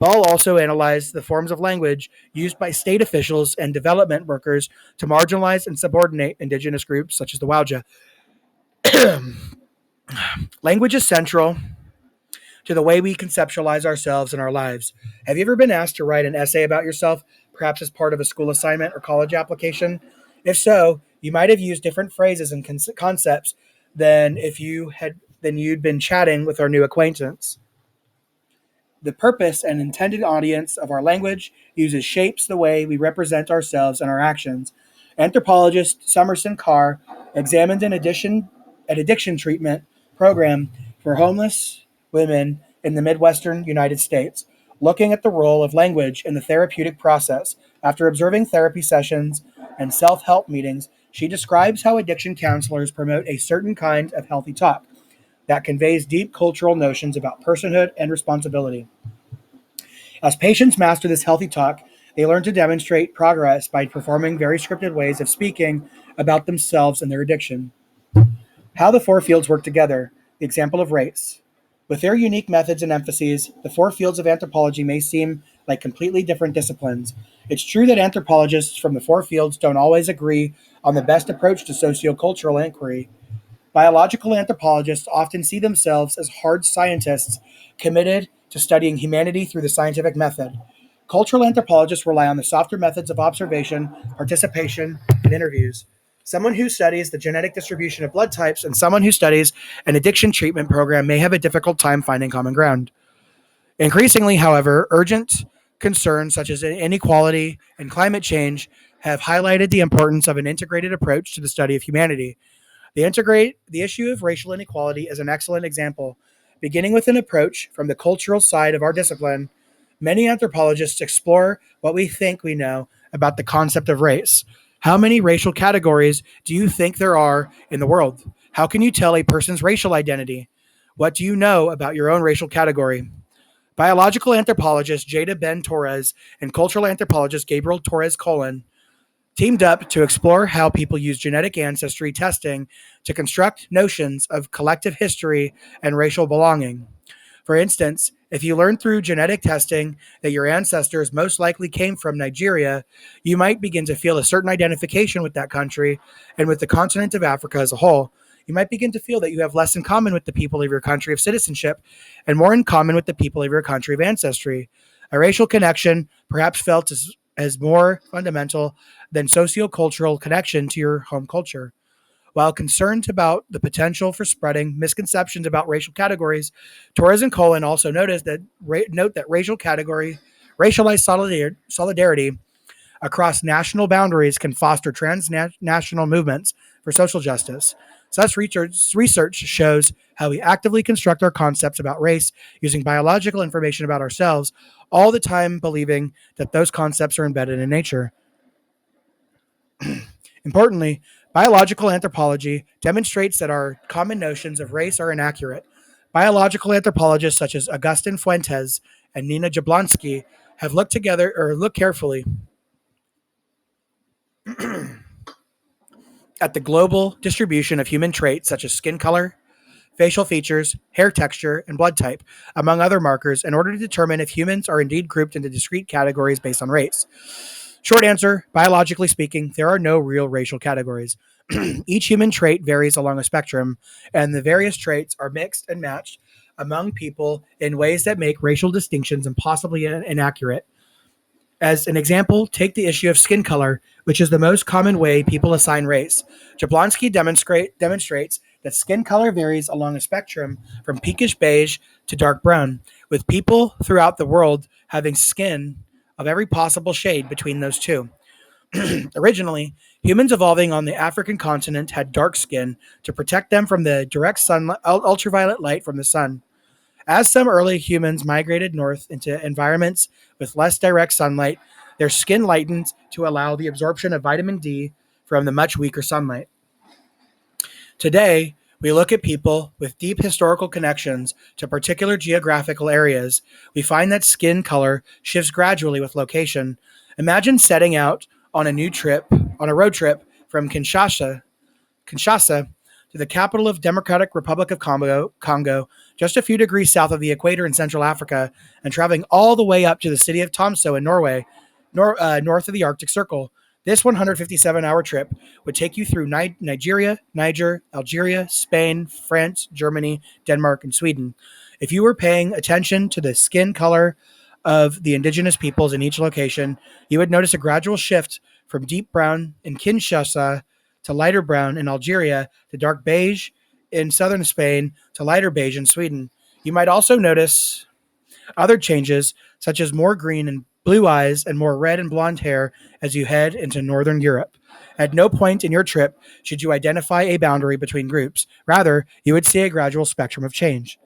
Ball also analyzed the forms of language used by state officials and development workers to marginalize and subordinate indigenous groups such as the Wauja. Language is central to the way we conceptualize ourselves and our lives. Have you ever been asked to write an essay about yourself, perhaps as part of a school assignment or college application? If so, you might have used different phrases and concepts than if you had than you'd been chatting with our new acquaintance. The purpose and intended audience of our language uses shapes the way we represent ourselves and our actions. Anthropologist Summerson Carr examined an addiction treatment program for homeless women in the Midwestern United States, looking at the role of language in the therapeutic process. After observing therapy sessions and self help meetings, she describes how addiction counselors promote a certain kind of healthy talk that conveys deep cultural notions about personhood and responsibility. As patients master this healthy talk, they learn to demonstrate progress by performing very scripted ways of speaking about themselves and their addiction. How the four fields work together. The example of race. With their unique methods and emphases, the four fields of anthropology may seem like completely different disciplines. It's true that anthropologists from the four fields don't always agree on the best approach to sociocultural inquiry. Biological anthropologists often see themselves as hard scientists committed to studying humanity through the scientific method. Cultural anthropologists rely on the softer methods of observation, participation, and interviews. Someone who studies the genetic distribution of blood types and someone who studies an addiction treatment program may have a difficult time finding common ground. Increasingly, however, urgent concerns such as inequality and climate change have highlighted the importance of an integrated approach to the study of humanity. The issue of racial inequality is an excellent example. Beginning with an approach from the cultural side of our discipline, many anthropologists explore what we think we know about the concept of race. How many racial categories do you think there are in the world? How can you tell a person's racial identity? What do you know about your own racial category? Biological anthropologist Jada Ben Torres and cultural anthropologist Gabriel Torres Colon teamed up to explore how people use genetic ancestry testing to construct notions of collective history and racial belonging. For instance, if you learn through genetic testing that your ancestors most likely came from Nigeria, you might begin to feel a certain identification with that country and with the continent of Africa as a whole. You might begin to feel that you have less in common with the people of your country of citizenship and more in common with the people of your country of ancestry. A racial connection, perhaps felt as more fundamental than sociocultural connection to your home culture. While concerned about the potential for spreading misconceptions about racial categories, Torres and Cohen also note that racialized solidarity across national boundaries can foster transnational movements for social justice. Such research shows how we actively construct our concepts about race using biological information about ourselves, all the time believing that those concepts are embedded in nature. Importantly, biological anthropology demonstrates that our common notions of race are inaccurate. Biological anthropologists such as Augustin Fuentes and Nina Jablonski have looked carefully at the global distribution of human traits such as skin color, facial features, hair texture, and blood type, among other markers, in order to determine if humans are indeed grouped into discrete categories based on race. Short answer, biologically speaking, there are no real racial categories. Each human trait varies along a spectrum, and the various traits are mixed and matched among people in ways that make racial distinctions impossibly inaccurate. As an example, take the issue of skin color, which is the most common way people assign race. Jablonski demonstrates that skin color varies along a spectrum from pinkish beige to dark brown, with people throughout the world having skin of every possible shade between those two. Originally, humans evolving on the African continent had dark skin to protect them from the direct ultraviolet light from the sun. As some early humans migrated north into environments with less direct sunlight, their skin lightened to allow the absorption of vitamin D from the much weaker sunlight. Today, we look at people with deep historical connections to particular geographical areas. We find that skin color shifts gradually with location. Imagine setting out on a road trip from Kinshasa to the capital of Democratic Republic of Congo, just a few degrees south of the equator in Central Africa, and traveling all the way up to the city of Tromsø in Norway, north of the Arctic Circle. This 157-hour trip would take you through Nigeria, Niger, Algeria, Spain, France, Germany, Denmark, and Sweden. If you were paying attention to the skin color of the indigenous peoples in each location, you would notice a gradual shift from deep brown in Kinshasa to lighter brown in Algeria to dark beige in southern Spain to lighter beige in Sweden. You might also notice other changes, such as more green and blue eyes and more red and blonde hair as you head into Northern Europe. At no point in your trip should you identify a boundary between groups. Rather, you would see a gradual spectrum of change.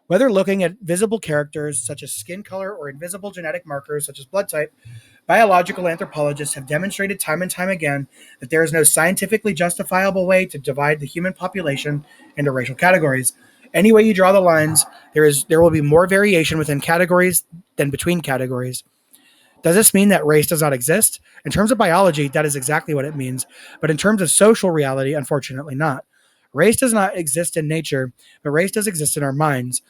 Whether looking at visible characters such as skin color or invisible genetic markers such as blood type, biological anthropologists have demonstrated time and time again that there is no scientifically justifiable way to divide the human population into racial categories. Any way you draw the lines, there will be more variation within categories than between categories. Does this mean that race does not exist? In terms of biology, that is exactly what it means. But in terms of social reality, unfortunately not. Race does not exist in nature, but race does exist in our minds,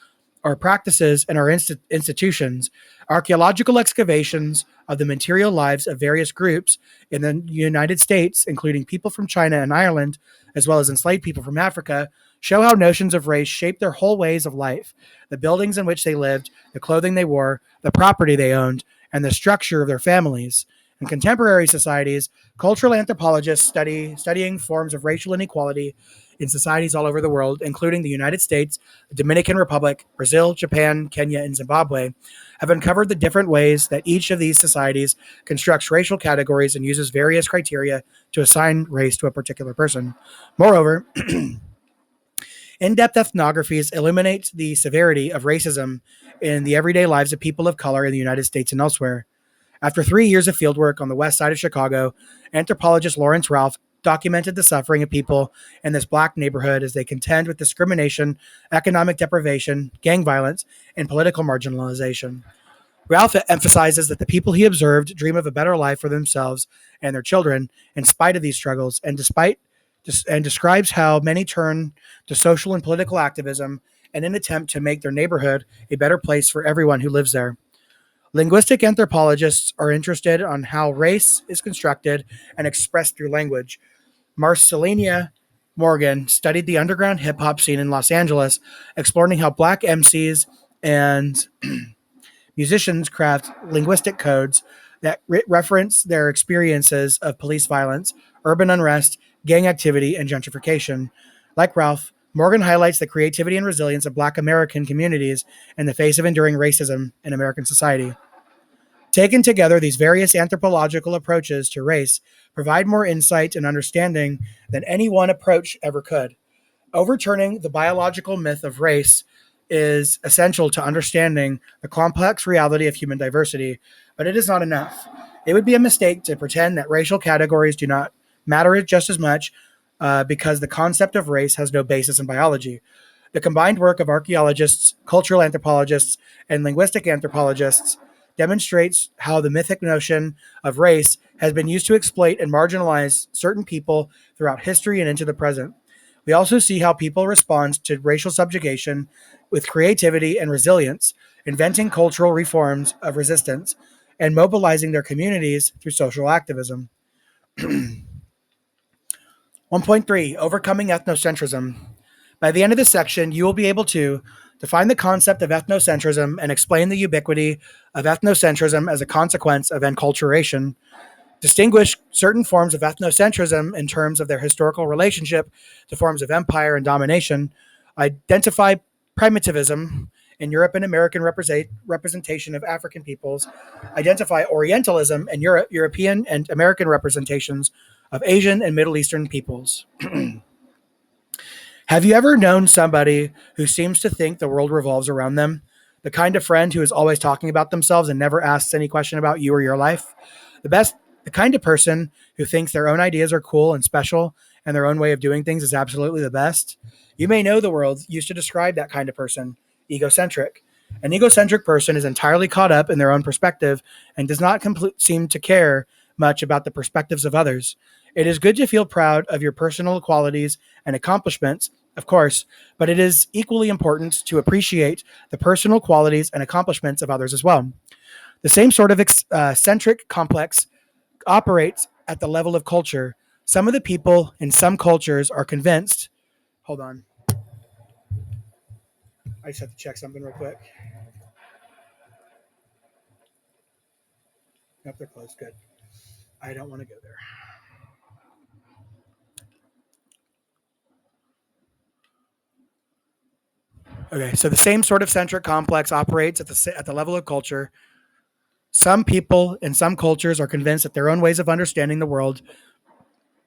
our practices, and our institutions. Archaeological excavations of the material lives of various groups in the United States, including people from China and Ireland, as well as enslaved people from Africa, show how notions of race shape their whole ways of life, the buildings in which they lived, the clothing they wore, the property they owned, and the structure of their families. In contemporary societies, cultural anthropologists studying forms of racial inequality in societies all over the world, including the United States, the Dominican Republic, Brazil, Japan, Kenya, and Zimbabwe, have uncovered the different ways that each of these societies constructs racial categories and uses various criteria to assign race to a particular person. Moreover, in-depth ethnographies illuminate the severity of racism in the everyday lives of people of color in the United States and elsewhere. After 3 years of fieldwork on the west side of Chicago, anthropologist Lawrence Ralph documented the suffering of people in this black neighborhood as they contend with discrimination, economic deprivation, gang violence, and political marginalization. Ralph emphasizes that the people he observed dream of a better life for themselves and their children in spite of these struggles, and describes how many turn to social and political activism in an attempt to make their neighborhood a better place for everyone who lives there. Linguistic anthropologists are interested on how race is constructed and expressed through language. Marcelina Morgan studied the underground hip hop scene in Los Angeles, exploring how black MCs and musicians craft linguistic codes that reference their experiences of police violence, urban unrest, gang activity, and gentrification. Like Ralph, Morgan highlights the creativity and resilience of Black American communities in the face of enduring racism in American society. Taken together, these various anthropological approaches to race provide more insight and understanding than any one approach ever could. Overturning the biological myth of race is essential to understanding the complex reality of human diversity, but it is not enough. It would be a mistake to pretend that racial categories do not matter just as much because the concept of race has no basis in biology. The combined work of archaeologists, cultural anthropologists, and linguistic anthropologists demonstrates how the mythic notion of race has been used to exploit and marginalize certain people throughout history and into the present. We also see how people respond to racial subjugation with creativity and resilience, inventing cultural reforms of resistance, and mobilizing their communities through social activism. 1.3 Overcoming Ethnocentrism. By the end of this section, you will be able to define the concept of ethnocentrism and explain the ubiquity of ethnocentrism as a consequence of enculturation, distinguish certain forms of ethnocentrism in terms of their historical relationship to forms of empire and domination, identify primitivism in Europe and American representation of African peoples, identify Orientalism in European and American representations of Asian and Middle Eastern peoples. Have you ever known somebody who seems to think the world revolves around them? The kind of friend who is always talking about themselves and never asks any question about you or your life? The kind of person who thinks their own ideas are cool and special and their own way of doing things is absolutely the best? You may know the world used to describe that kind of person, egocentric. An egocentric person is entirely caught up in their own perspective and does not seem to care much about the perspectives of others. It is good to feel proud of your personal qualities and accomplishments, of course, but it is equally important to appreciate the personal qualities and accomplishments of others as well. The same sort of eccentric complex operates at the level of culture. Some of the people in some cultures are convinced. Hold on. I just have to check something real quick. Nope, they're closed. Good. I don't want to go there. Okay, so the same sort of centric complex operates at the level of culture. Some people in some cultures are convinced that their own ways of understanding the world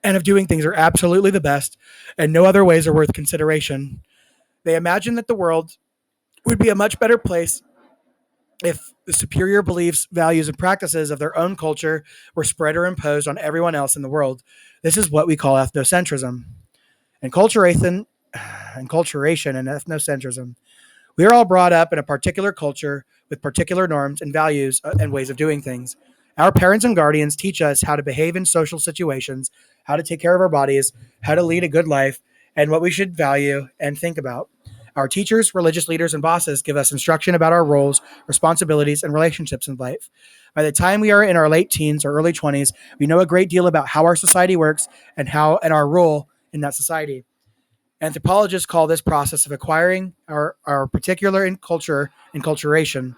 and of doing things are absolutely the best, and no other ways are worth consideration. They imagine that the world would be a much better place if the superior beliefs, values, and practices of their own culture were spread or imposed on everyone else in the world. This is what we call ethnocentrism. And culturation and ethnocentrism. We are all brought up in a particular culture with particular norms and values and ways of doing things. Our parents and guardians teach us how to behave in social situations, how to take care of our bodies, how to lead a good life, and what we should value and think about. Our teachers, religious leaders, and bosses give us instruction about our roles, responsibilities, and relationships in life. By the time we are in our late teens or early 20s, we know a great deal about how our society works and our role in that society. Anthropologists call this process of acquiring our particular in culture enculturation.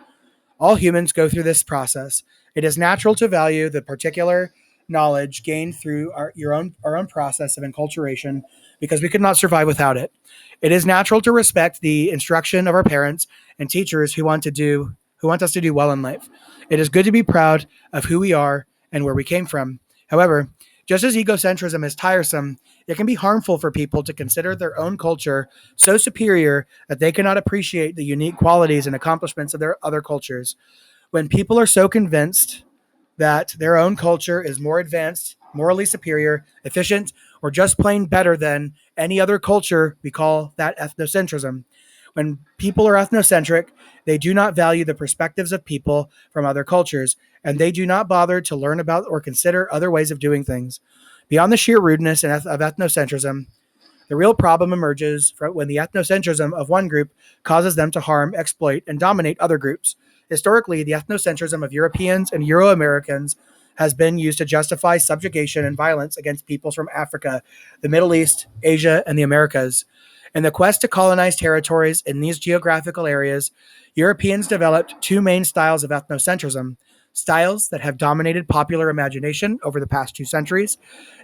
All humans go through this process. It is natural to value the particular knowledge gained through our own process of enculturation because we could not survive without it. It is natural to respect the instruction of our parents and teachers who want us to do well in life. It is good to be proud of who we are and where we came from. However, just as egocentrism is tiresome, it can be harmful for people to consider their own culture so superior that they cannot appreciate the unique qualities and accomplishments of their other cultures. When people are so convinced that their own culture is more advanced, morally superior, efficient, or just plain better than any other culture, we call that ethnocentrism. When people are ethnocentric, they do not value the perspectives of people from other cultures, and they do not bother to learn about or consider other ways of doing things. Beyond the sheer rudeness of ethnocentrism, the real problem emerges when the ethnocentrism of one group causes them to harm, exploit, and dominate other groups. Historically, the ethnocentrism of Europeans and Euro Americans has been used to justify subjugation and violence against peoples from Africa, the Middle East, Asia, and the Americas. In the quest to colonize territories in these geographical areas, Europeans developed two main styles of ethnocentrism, styles that have dominated popular imagination over the past 2 centuries.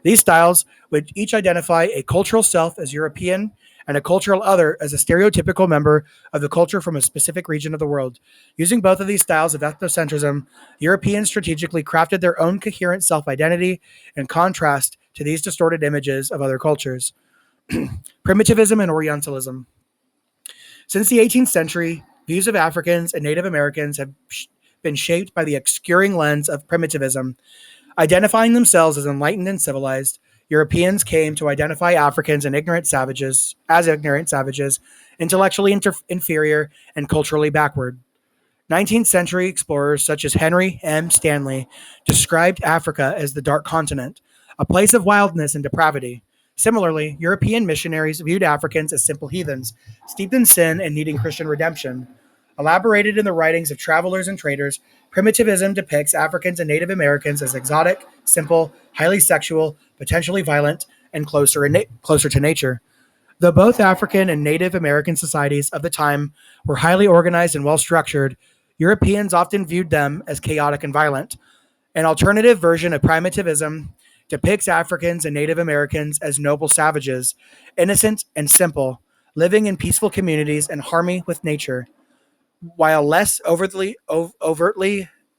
These styles would each identify a cultural self as European and a cultural other as a stereotypical member of the culture from a specific region of the world. Using both of these styles of ethnocentrism, Europeans strategically crafted their own coherent self identity in contrast to these distorted images of other cultures. Primitivism and Orientalism. Since the 18th century, views of Africans and Native Americans have been shaped by the obscuring lens of primitivism. Identifying themselves as enlightened and civilized, Europeans came to identify Africans and ignorant savages, intellectually inferior and culturally backward. 19th century explorers such as Henry M. Stanley described Africa as the Dark Continent, a place of wildness and depravity. Similarly, European missionaries viewed Africans as simple heathens, steeped in sin and needing Christian redemption. Elaborated in the writings of travelers and traders, primitivism depicts Africans and Native Americans as exotic, simple, highly sexual, potentially violent, and closer to nature. Though both African and Native American societies of the time were highly organized and well structured, Europeans often viewed them as chaotic and violent. An alternative version of primitivism depicts Africans and Native Americans as noble savages, innocent and simple, living in peaceful communities and harmony with nature. While less overtly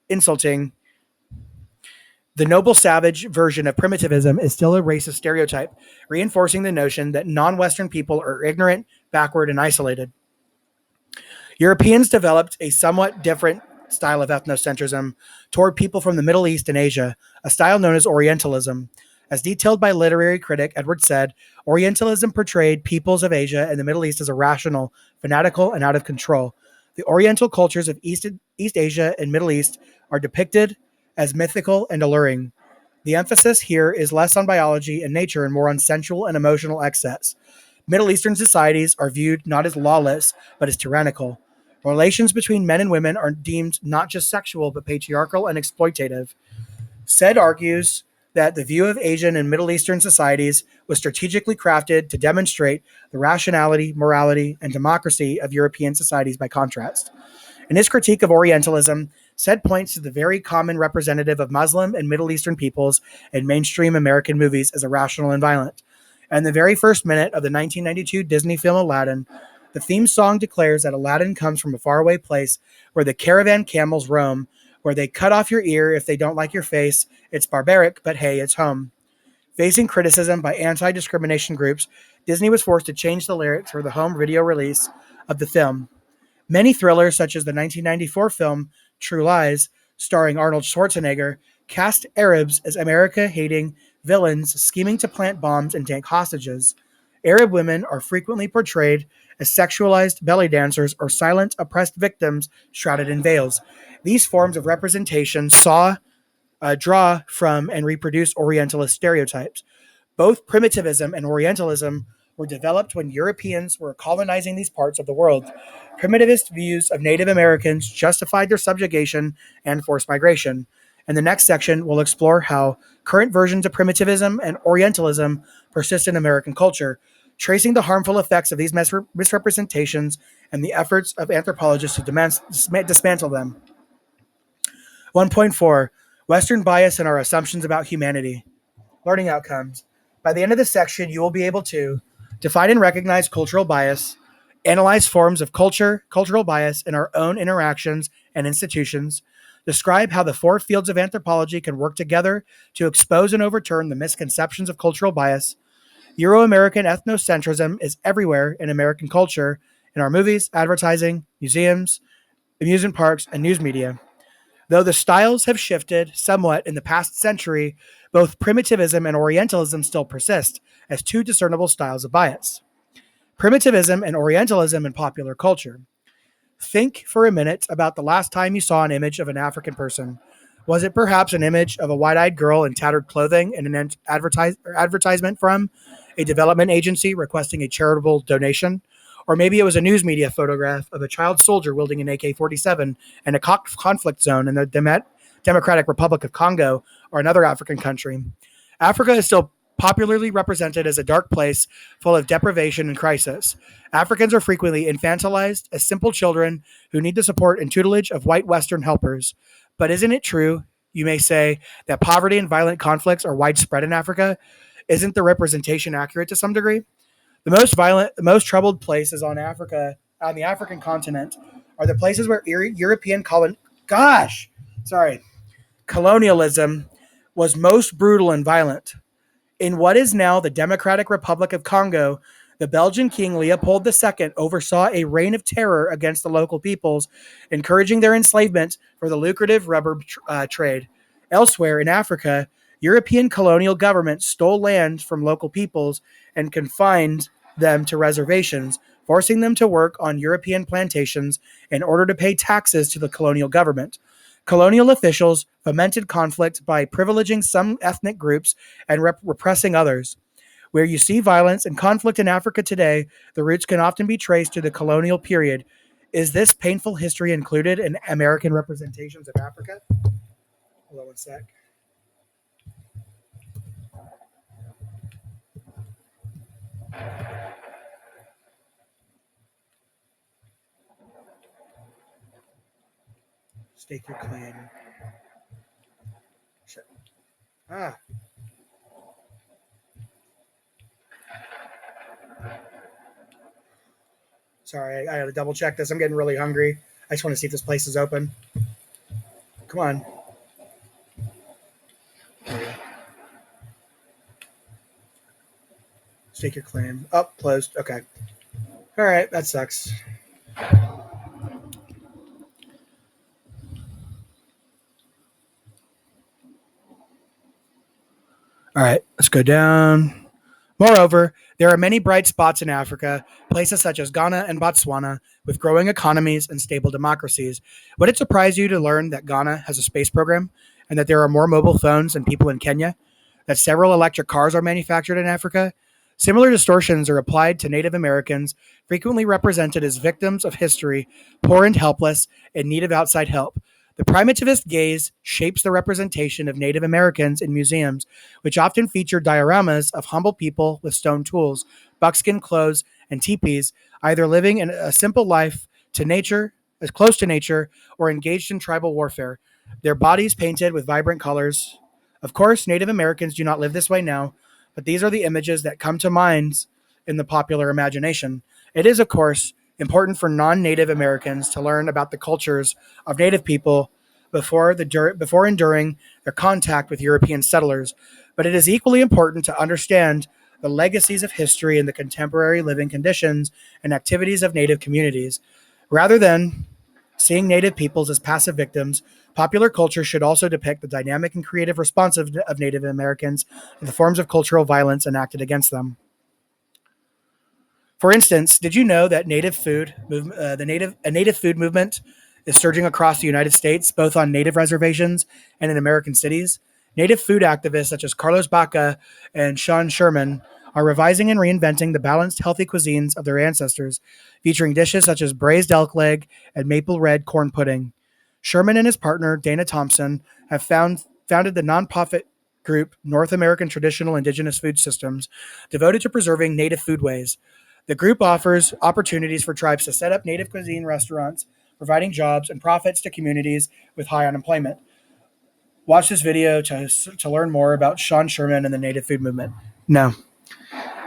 insulting, the noble savage version of primitivism is still a racist stereotype, reinforcing the notion that non-Western people are ignorant, backward, and isolated. Europeans developed a somewhat different style of ethnocentrism toward people from the Middle East and Asia, a style known as Orientalism. As detailed by literary critic Edward Said, Orientalism portrayed peoples of Asia and the Middle East as irrational, fanatical, and out of control. The Oriental cultures of East Asia and Middle East are depicted as mythical and alluring. The emphasis here is less on biology and nature and more on sensual and emotional excess. Middle Eastern societies are viewed not as lawless, but as tyrannical. Relations between men and women are deemed not just sexual, but patriarchal and exploitative. Said argues that the view of Asian and Middle Eastern societies was strategically crafted to demonstrate the rationality, morality, and democracy of European societies by contrast. In his critique of Orientalism, Said points to the very common representative of Muslim and Middle Eastern peoples in mainstream American movies as irrational and violent. And the very first minute of the 1992 Disney film Aladdin, the theme song declares that Aladdin comes from a faraway place where the caravan camels roam, where they cut off your ear if they don't like your face. It's barbaric, but hey, it's home. Facing criticism by anti discrimination groups, Disney was forced to change the lyrics for the home video release of the film. Many thrillers, such as the 1994 film True Lies, starring Arnold Schwarzenegger, cast Arabs as America hating villains scheming to plant bombs and take hostages. Arab women are frequently portrayed as sexualized belly dancers or silent, oppressed victims shrouded in veils. These forms of representation draw from and reproduce Orientalist stereotypes. Both primitivism and Orientalism were developed when Europeans were colonizing these parts of the world. Primitivist views of Native Americans justified their subjugation and forced migration. In the next section, we'll explore how current versions of primitivism and Orientalism persist in American culture, tracing the harmful effects of these misrepresentations and the efforts of anthropologists to dismantle them. 1.4 Western bias and our assumptions about humanity. Learning outcomes. By the end of this section, you will be able to define and recognize cultural bias, analyze forms of cultural bias in our own interactions and institutions, describe how the four fields of anthropology can work together to expose and overturn the misconceptions of cultural bias. Euro-American ethnocentrism is everywhere in American culture, in our movies, advertising, museums, amusement parks, and news media. Though the styles have shifted somewhat in the past century, both primitivism and Orientalism still persist as two discernible styles of bias. Primitivism and Orientalism in popular culture. Think for a minute about the last time you saw an image of an African person. Was it perhaps an image of a wide-eyed girl in tattered clothing in an advertisement from a development agency requesting a charitable donation? Or maybe it was a news media photograph of a child soldier wielding an AK-47 in a conflict zone in the Democratic Republic of Congo or another African country. Africa is still popularly represented as a dark place full of deprivation and crisis. Africans are frequently infantilized as simple children who need the support and tutelage of white Western helpers. But isn't it true, you may say, that poverty and violent conflicts are widespread in Africa? Isn't the representation accurate to some degree? The most troubled places on the African continent, are the places where European colonialism was most brutal and violent. In what is now the Democratic Republic of Congo, the Belgian King Leopold II oversaw a reign of terror against the local peoples, encouraging their enslavement for the lucrative rubber trade. Elsewhere in Africa, European colonial governments stole land from local peoples and confined them to reservations, forcing them to work on European plantations in order to pay taxes to the colonial government. Colonial officials fomented conflict by privileging some ethnic groups and repressing others. Where you see violence and conflict in Africa today, the roots can often be traced to the colonial period. Is this painful history included in American representations of Africa? Hold on one sec. Stake your claim. Shit. Sorry, I gotta double check this. I'm getting really hungry. I just want to see if this place is open. Come on. Stake your claim. Oh, closed. Okay. All right, that sucks. All right, let's go down. Moreover, there are many bright spots in Africa, places such as Ghana and Botswana, with growing economies and stable democracies. Would it surprise you to learn that Ghana has a space program and that there are more mobile phones than people in Kenya? That several electric cars are manufactured in Africa? Similar distortions are applied to Native Americans, frequently represented as victims of history, poor and helpless, in need of outside help. The primitivist gaze shapes the representation of Native Americans in museums, which often feature dioramas of humble people with stone tools, buckskin clothes, and teepees, either living in a simple life to nature, as close to nature, or engaged in tribal warfare, their bodies painted with vibrant colors. Of course, Native Americans do not live this way now, but these are the images that come to mind in the popular imagination. It is, of course, important for non-Native Americans to learn about the cultures of Native people before and during their contact with European settlers, but it is equally important to understand the legacies of history and the contemporary living conditions and activities of Native communities. Rather than seeing Native peoples as passive victims, popular culture should also depict the dynamic and creative response of Native Americans to the forms of cultural violence enacted against them. For instance, did you know that a native food movement is surging across the United States, both on native reservations and in American cities? Native food activists such as Carlos Baca and Sean Sherman are revising and reinventing the balanced, healthy cuisines of their ancestors, featuring dishes such as braised elk leg and maple red corn pudding. Sherman and his partner, Dana Thompson, have founded the nonprofit group North American Traditional Indigenous Food Systems, devoted to preserving native foodways. The group offers opportunities for tribes to set up native cuisine restaurants, providing jobs and profits to communities with high unemployment. Watch this video to learn more about Sean Sherman and the native food movement. No.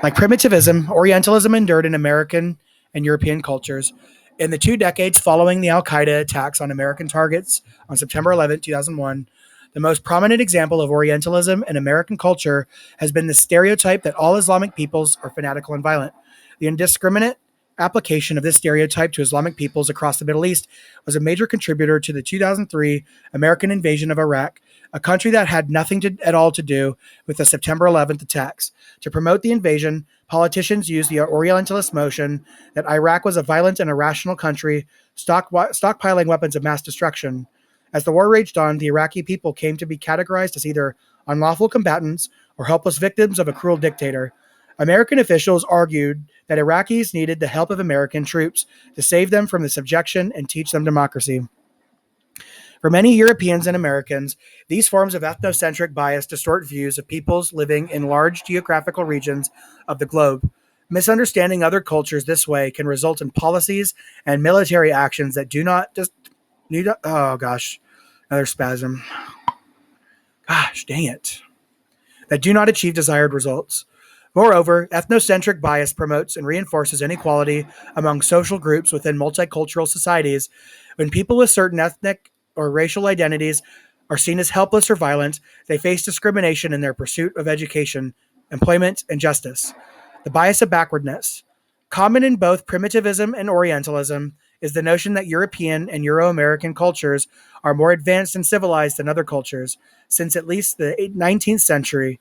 Like primitivism, Orientalism endured in American and European cultures. In the 2 decades following the Al Qaeda attacks on American targets on September 11, 2001, the most prominent example of Orientalism in American culture has been the stereotype that all Islamic peoples are fanatical and violent. The indiscriminate application of this stereotype to Islamic peoples across the Middle East was a major contributor to the 2003 American invasion of Iraq, a country that had nothing at all to do with the September 11th attacks. To promote the invasion, politicians used the Orientalist notion that Iraq was a violent and irrational country, stockpiling weapons of mass destruction. As the war raged on, the Iraqi people came to be categorized as either unlawful combatants or helpless victims of a cruel dictator. American officials argued that Iraqis needed the help of American troops to save them from the subjection and teach them democracy. For many Europeans and Americans, these forms of ethnocentric bias distort views of peoples living in large geographical regions of the globe. Misunderstanding other cultures this way can result in policies and military actions that do not just need. Oh gosh, another spasm. Gosh, dang it. That do not achieve desired results. Moreover, ethnocentric bias promotes and reinforces inequality among social groups within multicultural societies. When people with certain ethnic or racial identities are seen as helpless or violent, they face discrimination in their pursuit of education, employment, and justice. The bias of backwardness. Common in both primitivism and Orientalism is the notion that European and Euro-American cultures are more advanced and civilized than other cultures. Since at least the 19th century,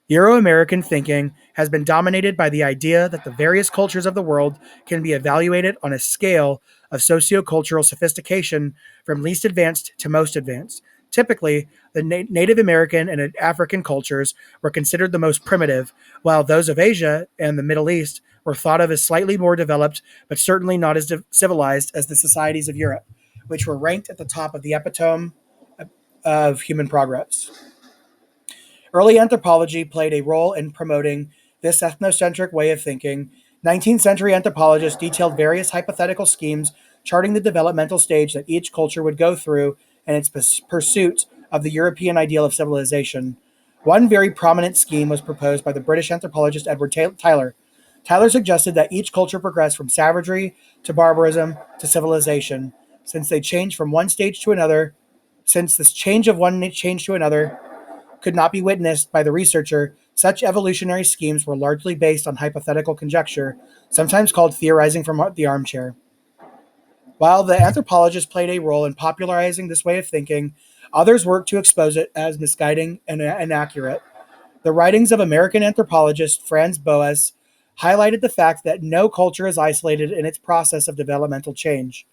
Euro-American thinking has been dominated by the idea that the various cultures of the world can be evaluated on a scale of sociocultural sophistication from least advanced to most advanced. Typically, the Native American and African cultures were considered the most primitive, while those of Asia and the Middle East were thought of as slightly more developed, but certainly not as civilized as the societies of Europe, which were ranked at the top of the epitome of human progress. Early anthropology played a role in promoting this ethnocentric way of thinking. 19th century anthropologists detailed various hypothetical schemes charting the developmental stage that each culture would go through in its pursuit of the European ideal of civilization. One very prominent scheme was proposed by the British anthropologist Edward Tyler. Tyler suggested that each culture progressed from savagery to barbarism to civilization. Since they changed from one stage to another, since this change of one change to another could not be witnessed by the researcher, such evolutionary schemes were largely based on hypothetical conjecture, sometimes called theorizing from the armchair. While the anthropologists played a role in popularizing this way of thinking, others worked to expose it as misguiding and inaccurate. The writings of American anthropologist Franz Boas highlighted the fact that no culture is isolated in its process of developmental change.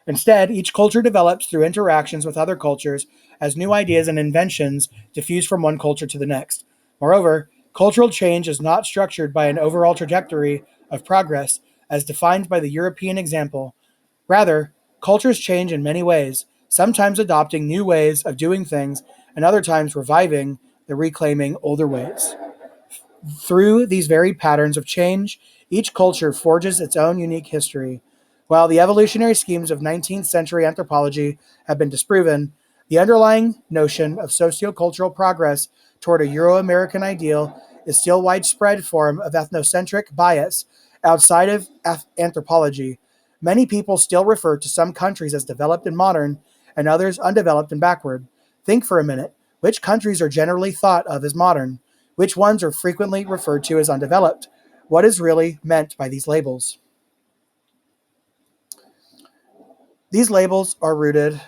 Instead, each culture develops through interactions with other cultures as new ideas and inventions diffuse from one culture to the next. Moreover, cultural change is not structured by an overall trajectory of progress as defined by the European example. Rather, cultures change in many ways, sometimes adopting new ways of doing things and other times reviving the reclaiming older ways. Through these varied patterns of change, each culture forges its own unique history. While the evolutionary schemes of 19th century anthropology have been disproven, the underlying notion of sociocultural progress toward a Euro American ideal is still a widespread form of ethnocentric bias outside of anthropology. Many people still refer to some countries as developed and modern, and others undeveloped and backward. Think for a minute. Which countries are generally thought of as modern? Which ones are frequently referred to as undeveloped? What is really meant by these labels? These labels are rooted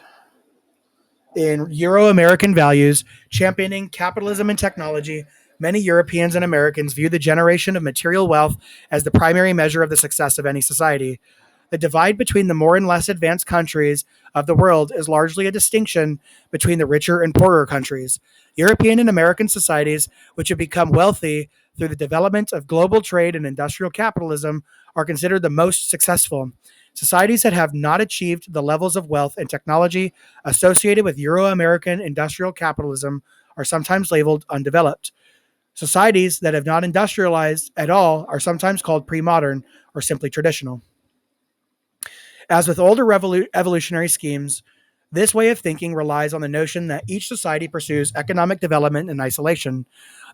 in Euro American values, championing capitalism and technology. Many Europeans and Americans view the generation of material wealth as the primary measure of the success of any society. The divide between the more and less advanced countries of the world is largely a distinction between the richer and poorer countries. European and American societies, which have become wealthy through the development of global trade and industrial capitalism, are considered the most successful. Societies that have not achieved the levels of wealth and technology associated with Euro American industrial capitalism are sometimes labeled undeveloped. Societies that have not industrialized at all are sometimes called pre modern or simply traditional. As with older evolutionary schemes, this way of thinking relies on the notion that each society pursues economic development in isolation.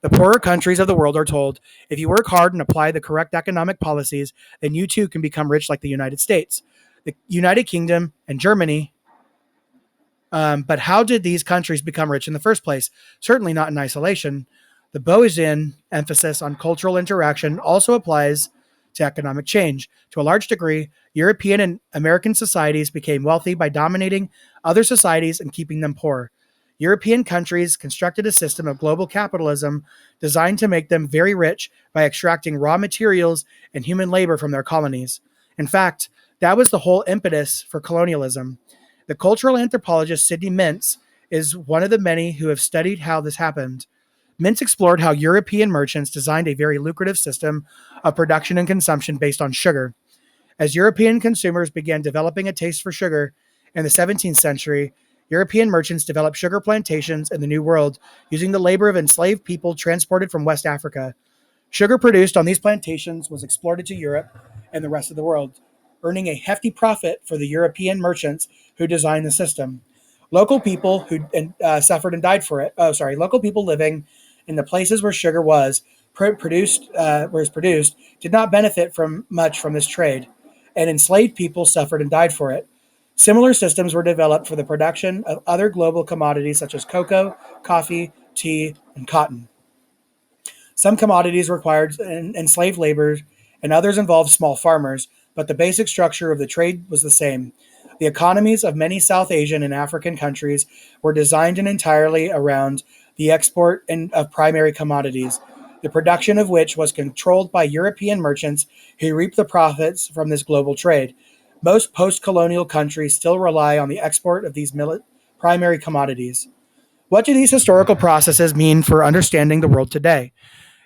The poorer countries of the world are told, if you work hard and apply the correct economic policies, then you too can become rich like the United States. The United Kingdom and Germany. But how did these countries become rich in the first place? Certainly not in isolation. The Boasian emphasis on cultural interaction also applies to economic change. To a large degree, European and American societies became wealthy by dominating other societies and keeping them poor. European countries constructed a system of global capitalism designed to make them very rich by extracting raw materials and human labor from their colonies. In fact, that was the whole impetus for colonialism. The cultural anthropologist Sidney Mintz is one of the many who have studied how this happened. Mintz explored how European merchants designed a very lucrative system of production and consumption based on sugar. As European consumers began developing a taste for sugar in the 17th century, European merchants developed sugar plantations in the New World using the labor of enslaved people transported from West Africa. Sugar produced on these plantations was exported to Europe and the rest of the world, earning a hefty profit for the European merchants who designed the system. Local people who suffered and died for it. Local people living in the places where sugar was produced did not benefit from much from this trade, and enslaved people suffered and died for it. Similar systems were developed for the production of other global commodities such as cocoa, coffee, tea, and cotton. Some commodities required enslaved labor, and others involved small farmers, but the basic structure of the trade was the same. The economies of many South Asian and African countries were designed entirely around the export of primary commodities, the production of which was controlled by European merchants who reaped the profits from this global trade. Most post colonial countries still rely on the export of these primary commodities. What do these historical processes mean for understanding the world today?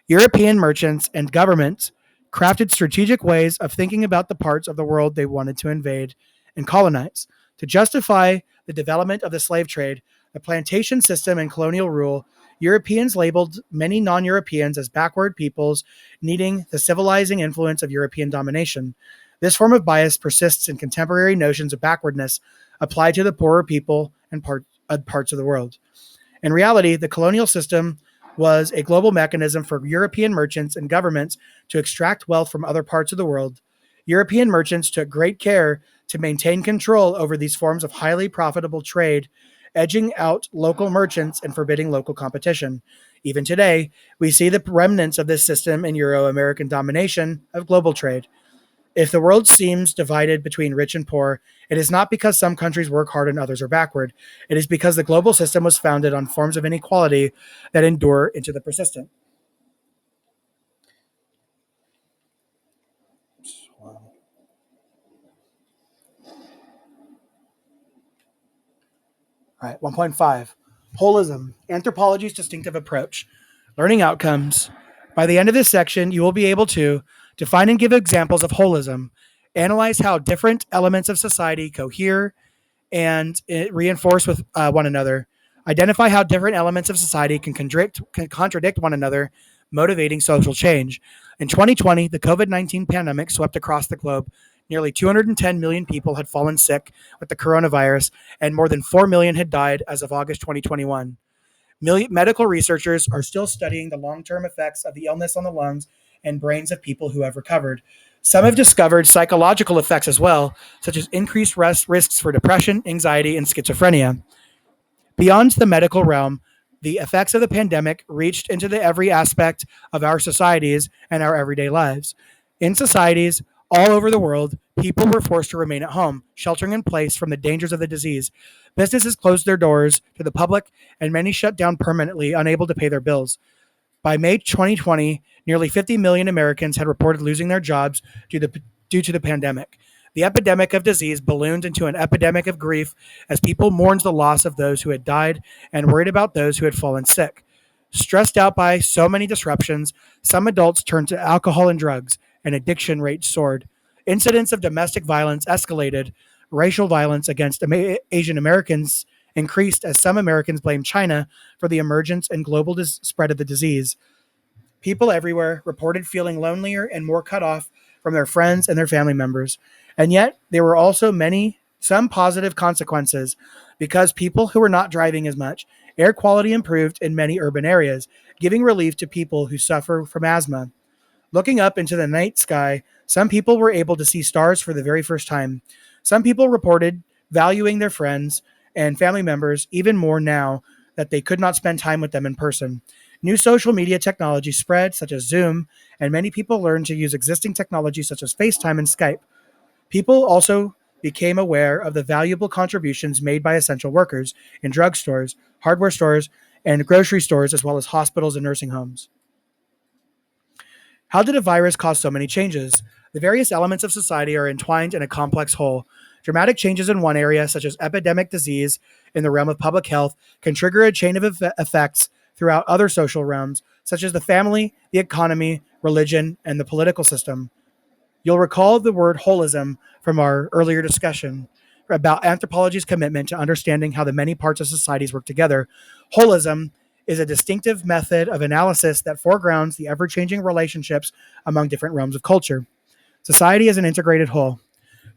European merchants and governments crafted strategic ways of thinking about the parts of the world they wanted to invade and colonize. To justify the development of the slave trade, the plantation system, and colonial rule, Europeans labeled many non Europeans as backward peoples needing the civilizing influence of European domination. This form of bias persists in contemporary notions of backwardness applied to the poorer people and parts of the world. In reality, the colonial system was a global mechanism for European merchants and governments to extract wealth from other parts of the world. European merchants took great care to maintain control over these forms of highly profitable trade, edging out local merchants and forbidding local competition. Even today, we see the remnants of this system in Euro American domination of global trade. If the world seems divided between rich and poor, it is not because some countries work hard and others are backward. It is because the global system was founded on forms of inequality that endure into the persistent. All right, 1.5. Holism, anthropology's distinctive approach. Learning outcomes. By the end of this section, you will be able to define and give examples of holism, analyze how different elements of society cohere and it reinforce with one another. Identify how different elements of society can contradict one another, motivating social change. In 2020, the COVID-19 pandemic swept across the globe. Nearly 210 million people had fallen sick with the coronavirus, and more than 4 million had died as of August 2021. Medical researchers are still studying the long term effects of the illness on the lungs and brains of people who have recovered. Some have discovered psychological effects as well, such as increased risks for depression, anxiety, and schizophrenia. Beyond the medical realm, the effects of the pandemic reached into every aspect of our societies and our everyday lives. In societies all over the world, people were forced to remain at home, sheltering in place from the dangers of the disease. Businesses closed their doors to the public, and many shut down permanently, unable to pay their bills. By May 2020, nearly 50 million Americans had reported losing their jobs due to the pandemic. The epidemic of disease ballooned into an epidemic of grief as people mourned the loss of those who had died and worried about those who had fallen sick. Stressed out by so many disruptions, some adults turned to alcohol and drugs, and addiction rates soared. Incidents of domestic violence escalated. Racial violence against Asian Americans increased as some Americans blamed China for the emergence and global spread of the disease. People everywhere reported feeling lonelier and more cut off from their friends and their family members. And yet, there were also some positive consequences because people who were not driving as much, air quality improved in many urban areas, giving relief to people who suffer from asthma. Looking up into the night sky, some people were able to see stars for the very first time. Some people reported valuing their friends and family members even more now that they could not spend time with them in person. New social media technology spread, such as Zoom, and many people learned to use existing technology such as FaceTime and Skype. People also became aware of the valuable contributions made by essential workers in drugstores, hardware stores, and grocery stores, as well as hospitals and nursing homes. How did a virus cause so many changes? The various elements of society are entwined in a complex whole. Dramatic changes in one area, such as epidemic disease in the realm of public health, can trigger a chain of effects throughout other social realms, such as the family, the economy, religion, and the political system. You'll recall the word holism from our earlier discussion about anthropology's commitment to understanding how the many parts of societies work together. Holism is a distinctive method of analysis that foregrounds the ever changing relationships among different realms of culture. Society is an integrated whole.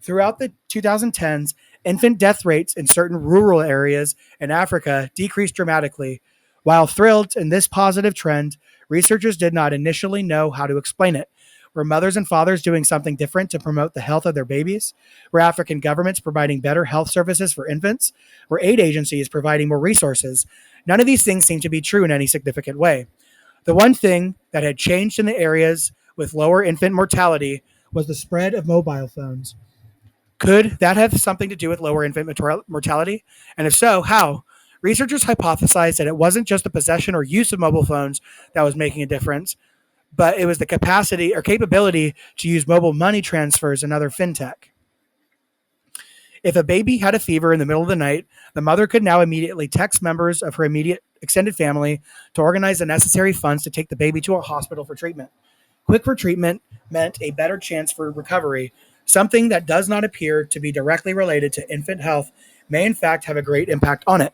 Throughout the 2010s, infant death rates in certain rural areas in Africa decreased dramatically. While thrilled in this positive trend, researchers did not initially know how to explain it. Were mothers and fathers doing something different to promote the health of their babies? Were African governments providing better health services for infants? Were aid agencies providing more resources? None of these things seemed to be true in any significant way. The one thing that had changed in the areas with lower infant mortality was the spread of mobile phones. Could that have something to do with lower infant mortality? And if so, how? Researchers hypothesized that it wasn't just the possession or use of mobile phones that was making a difference, but it was the capacity or capability to use mobile money transfers and other fintech. If a baby had a fever in the middle of the night, the mother could now immediately text members of her immediate extended family to organize the necessary funds to take the baby to a hospital for treatment. Quicker treatment meant a better chance for recovery. Something that does not appear to be directly related to infant health may in fact have a great impact on it.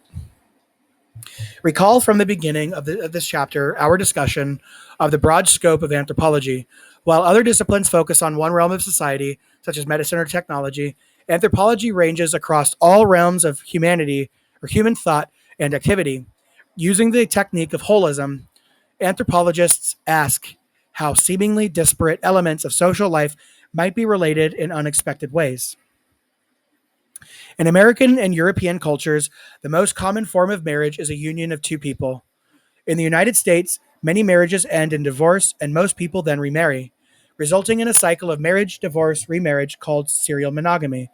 Recall from the beginning of this chapter our discussion of the broad scope of anthropology. While other disciplines focus on one realm of society, such as medicine or technology, anthropology ranges across all realms of humanity or human thought and activity. Using the technique of holism, anthropologists ask how seemingly disparate elements of social life might be related in unexpected ways. In American and European cultures, the most common form of marriage is a union of two people. In the United States, many marriages end in divorce, and most people then remarry, resulting in a cycle of marriage, divorce, remarriage called serial monogamy.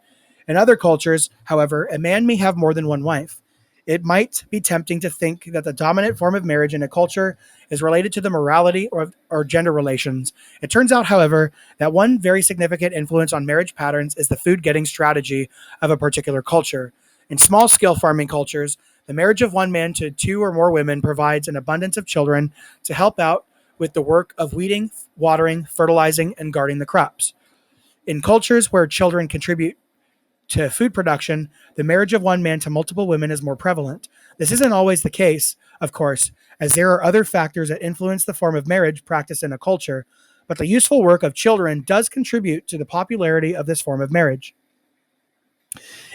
In other cultures, however, a man may have more than one wife. It might be tempting to think that the dominant form of marriage in a culture is related to the morality or gender relations. It turns out, however, that one very significant influence on marriage patterns is the food getting strategy of a particular culture. In small scale farming cultures, the marriage of one man to two or more women provides an abundance of children to help out with the work of weeding, watering, fertilizing, and guarding the crops. In cultures where children contribute to food production, the marriage of one man to multiple women is more prevalent. This isn't always the case, of course, as there are other factors that influence the form of marriage practiced in a culture, but the useful work of children does contribute to the popularity of this form of marriage.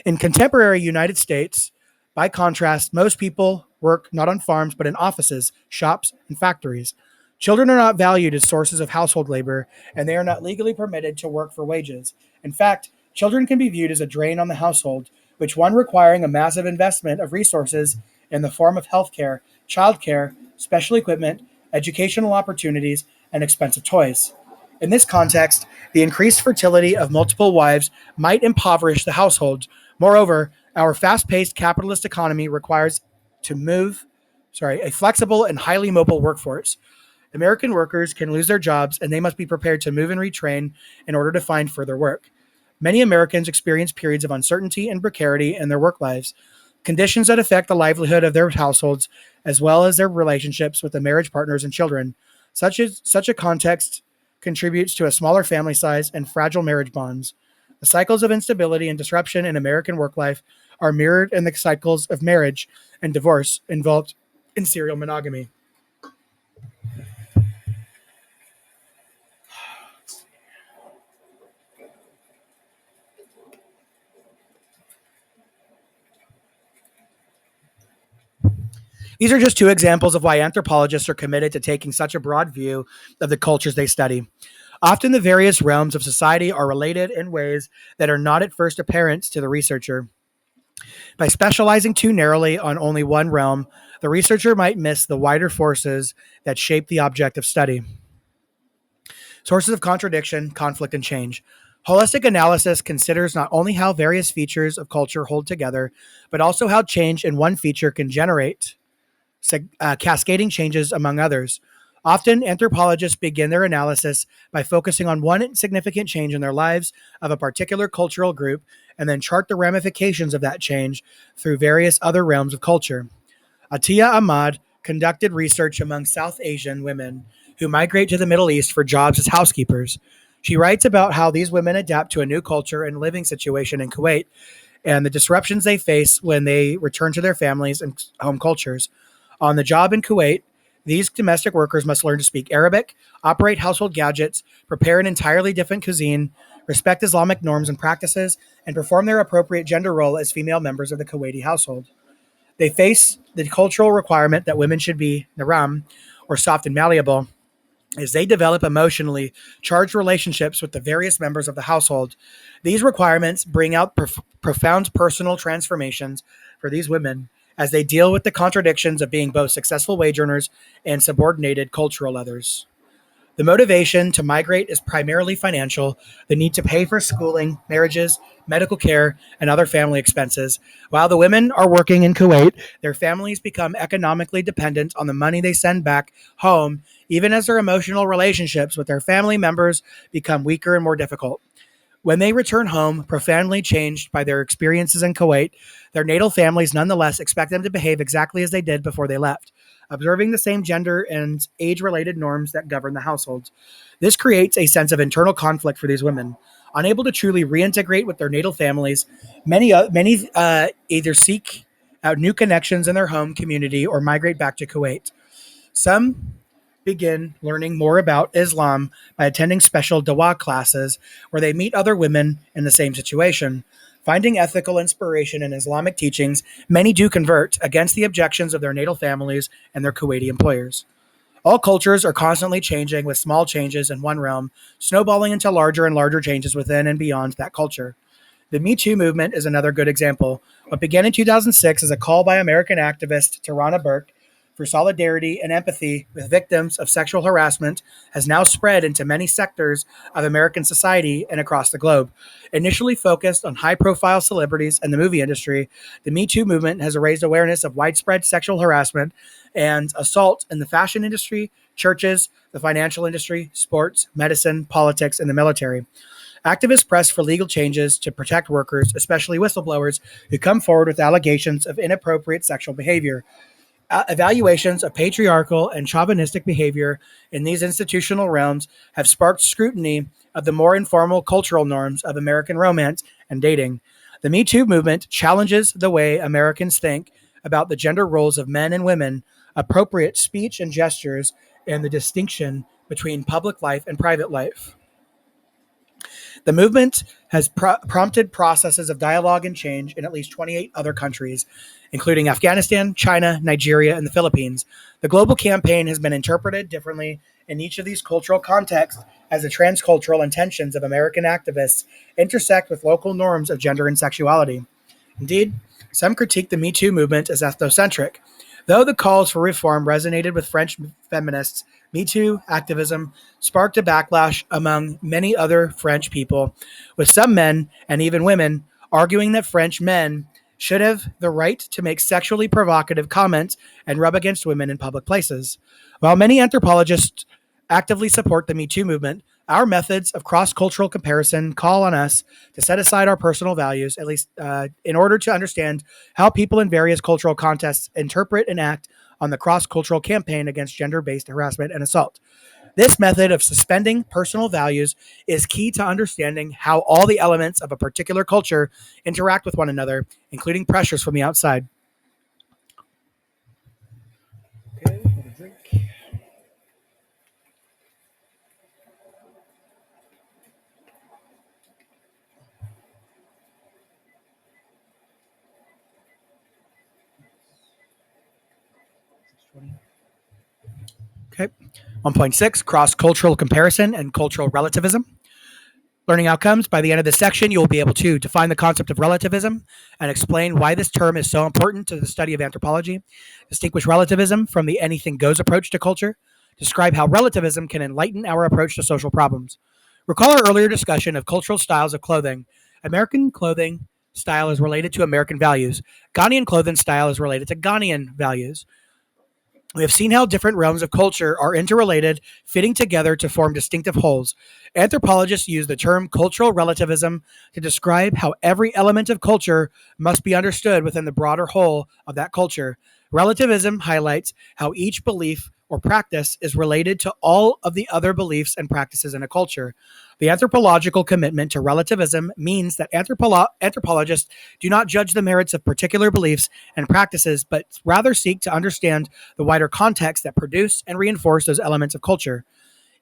In contemporary United States, by contrast, most people work not on farms but in offices, shops, and factories. Children are not valued as sources of household labor, and they are not legally permitted to work for wages. In fact, children can be viewed as a drain on the household, which one requiring a massive investment of resources in the form of healthcare, childcare, special equipment, educational opportunities, and expensive toys. In this context, the increased fertility of multiple wives might impoverish the household. Moreover, our fast-paced capitalist economy requires to move, a flexible and highly mobile workforce. American workers can lose their jobs and they must be prepared to move and retrain in order to find further work. Many Americans experience periods of uncertainty and precarity in their work lives, conditions that affect the livelihood of their households as well as their relationships with the marriage partners and children. Such a context contributes to a smaller family size and fragile marriage bonds. The cycles of instability and disruption in American work life are mirrored in the cycles of marriage and divorce involved in serial monogamy. These are just two examples of why anthropologists are committed to taking such a broad view of the cultures they study. Often, the various realms of society are related in ways that are not at first apparent to the researcher. By specializing too narrowly on only one realm, the researcher might miss the wider forces that shape the object of study. Sources of contradiction, conflict, and change. Holistic analysis considers not only how various features of culture hold together, but also how change in one feature can generate cascading changes among others. Often, anthropologists begin their analysis by focusing on one significant change in their lives of a particular cultural group and then chart the ramifications of that change through various other realms of culture. Atiya Ahmad conducted research among South Asian women who migrate to the Middle East for jobs as housekeepers. She writes about how these women adapt to a new culture and living situation in Kuwait and the disruptions they face when they return to their families and home cultures. On the job in Kuwait, these domestic workers must learn to speak Arabic, operate household gadgets, prepare an entirely different cuisine, respect Islamic norms and practices, and perform their appropriate gender role as female members of the Kuwaiti household. They face the cultural requirement that women should be naram, or soft and malleable, as they develop emotionally charged relationships with the various members of the household. These requirements bring out profound personal transformations for these women as they deal with the contradictions of being both successful wage earners and subordinated cultural others. The motivation to migrate is primarily financial, the need to pay for schooling, marriages, medical care, and other family expenses. While the women are working in Kuwait, their families become economically dependent on the money they send back home, even as their emotional relationships with their family members become weaker and more difficult. When they return home, profoundly changed by their experiences in Kuwait, their natal families nonetheless expect them to behave exactly as they did before they left, observing the same gender and age-related norms that govern the household. This creates a sense of internal conflict for these women. Unable to truly reintegrate with their natal families, many either seek out new connections in their home community or migrate back to Kuwait. Some begin learning more about Islam by attending special dawah classes where they meet other women in the same situation. Finding ethical inspiration in Islamic teachings, many do convert against the objections of their natal families and their Kuwaiti employers. All cultures are constantly changing, with small changes in one realm snowballing into larger and larger changes within and beyond that culture. The Me Too movement is another good example. What began in 2006 as a call by American activist Tarana Burke for solidarity and empathy with victims of sexual harassment has now spread into many sectors of American society and across the globe. Initially focused on high-profile celebrities and the movie industry, the Me Too movement has raised awareness of widespread sexual harassment and assault in the fashion industry, churches, the financial industry, sports, medicine, politics, and the military. Activists press for legal changes to protect workers, especially whistleblowers, who come forward with allegations of inappropriate sexual behavior. Evaluations of patriarchal and chauvinistic behavior in these institutional realms have sparked scrutiny of the more informal cultural norms of American romance and dating. The Me Too movement challenges the way Americans think about the gender roles of men and women, appropriate speech and gestures, and the distinction between public life and private life. The movement has prompted processes of dialogue and change in at least 28 other countries, including Afghanistan, China, Nigeria, and the Philippines. The global campaign has been interpreted differently in each of these cultural contexts as the transcultural intentions of American activists intersect with local norms of gender and sexuality. Indeed, some critique the Me Too movement as ethnocentric. Though the calls for reform resonated with French feminists, Me Too activism sparked a backlash among many other French people, with some men and even women arguing that French men should have the right to make sexually provocative comments and rub against women in public places. While many anthropologists actively support the Me Too movement, our methods of cross-cultural comparison call on us to set aside our personal values, at least in order to understand how people in various cultural contexts interpret and act on the cross-cultural campaign against gender-based harassment and assault. This method of suspending personal values is key to understanding how all the elements of a particular culture interact with one another, including pressures from the outside. Okay, have a drink. Okay. 1.6, cross-cultural comparison and cultural relativism. Learning outcomes. By the end of this section, you will be able to define the concept of relativism and explain why this term is so important to the study of anthropology, distinguish relativism from the anything goes approach to culture, describe how relativism can enlighten our approach to social problems. Recall our earlier discussion of cultural styles of clothing. American clothing style is related to American values. Ghanaian clothing style is related to Ghanaian values. We have seen how different realms of culture are interrelated, fitting together to form distinctive wholes. Anthropologists use the term cultural relativism to describe how every element of culture must be understood within the broader whole of that culture. Relativism highlights how each belief or practice is related to all of the other beliefs and practices in a culture. The anthropological commitment to relativism means that anthropologists do not judge the merits of particular beliefs and practices, but rather seek to understand the wider context that produce and reinforce those elements of culture.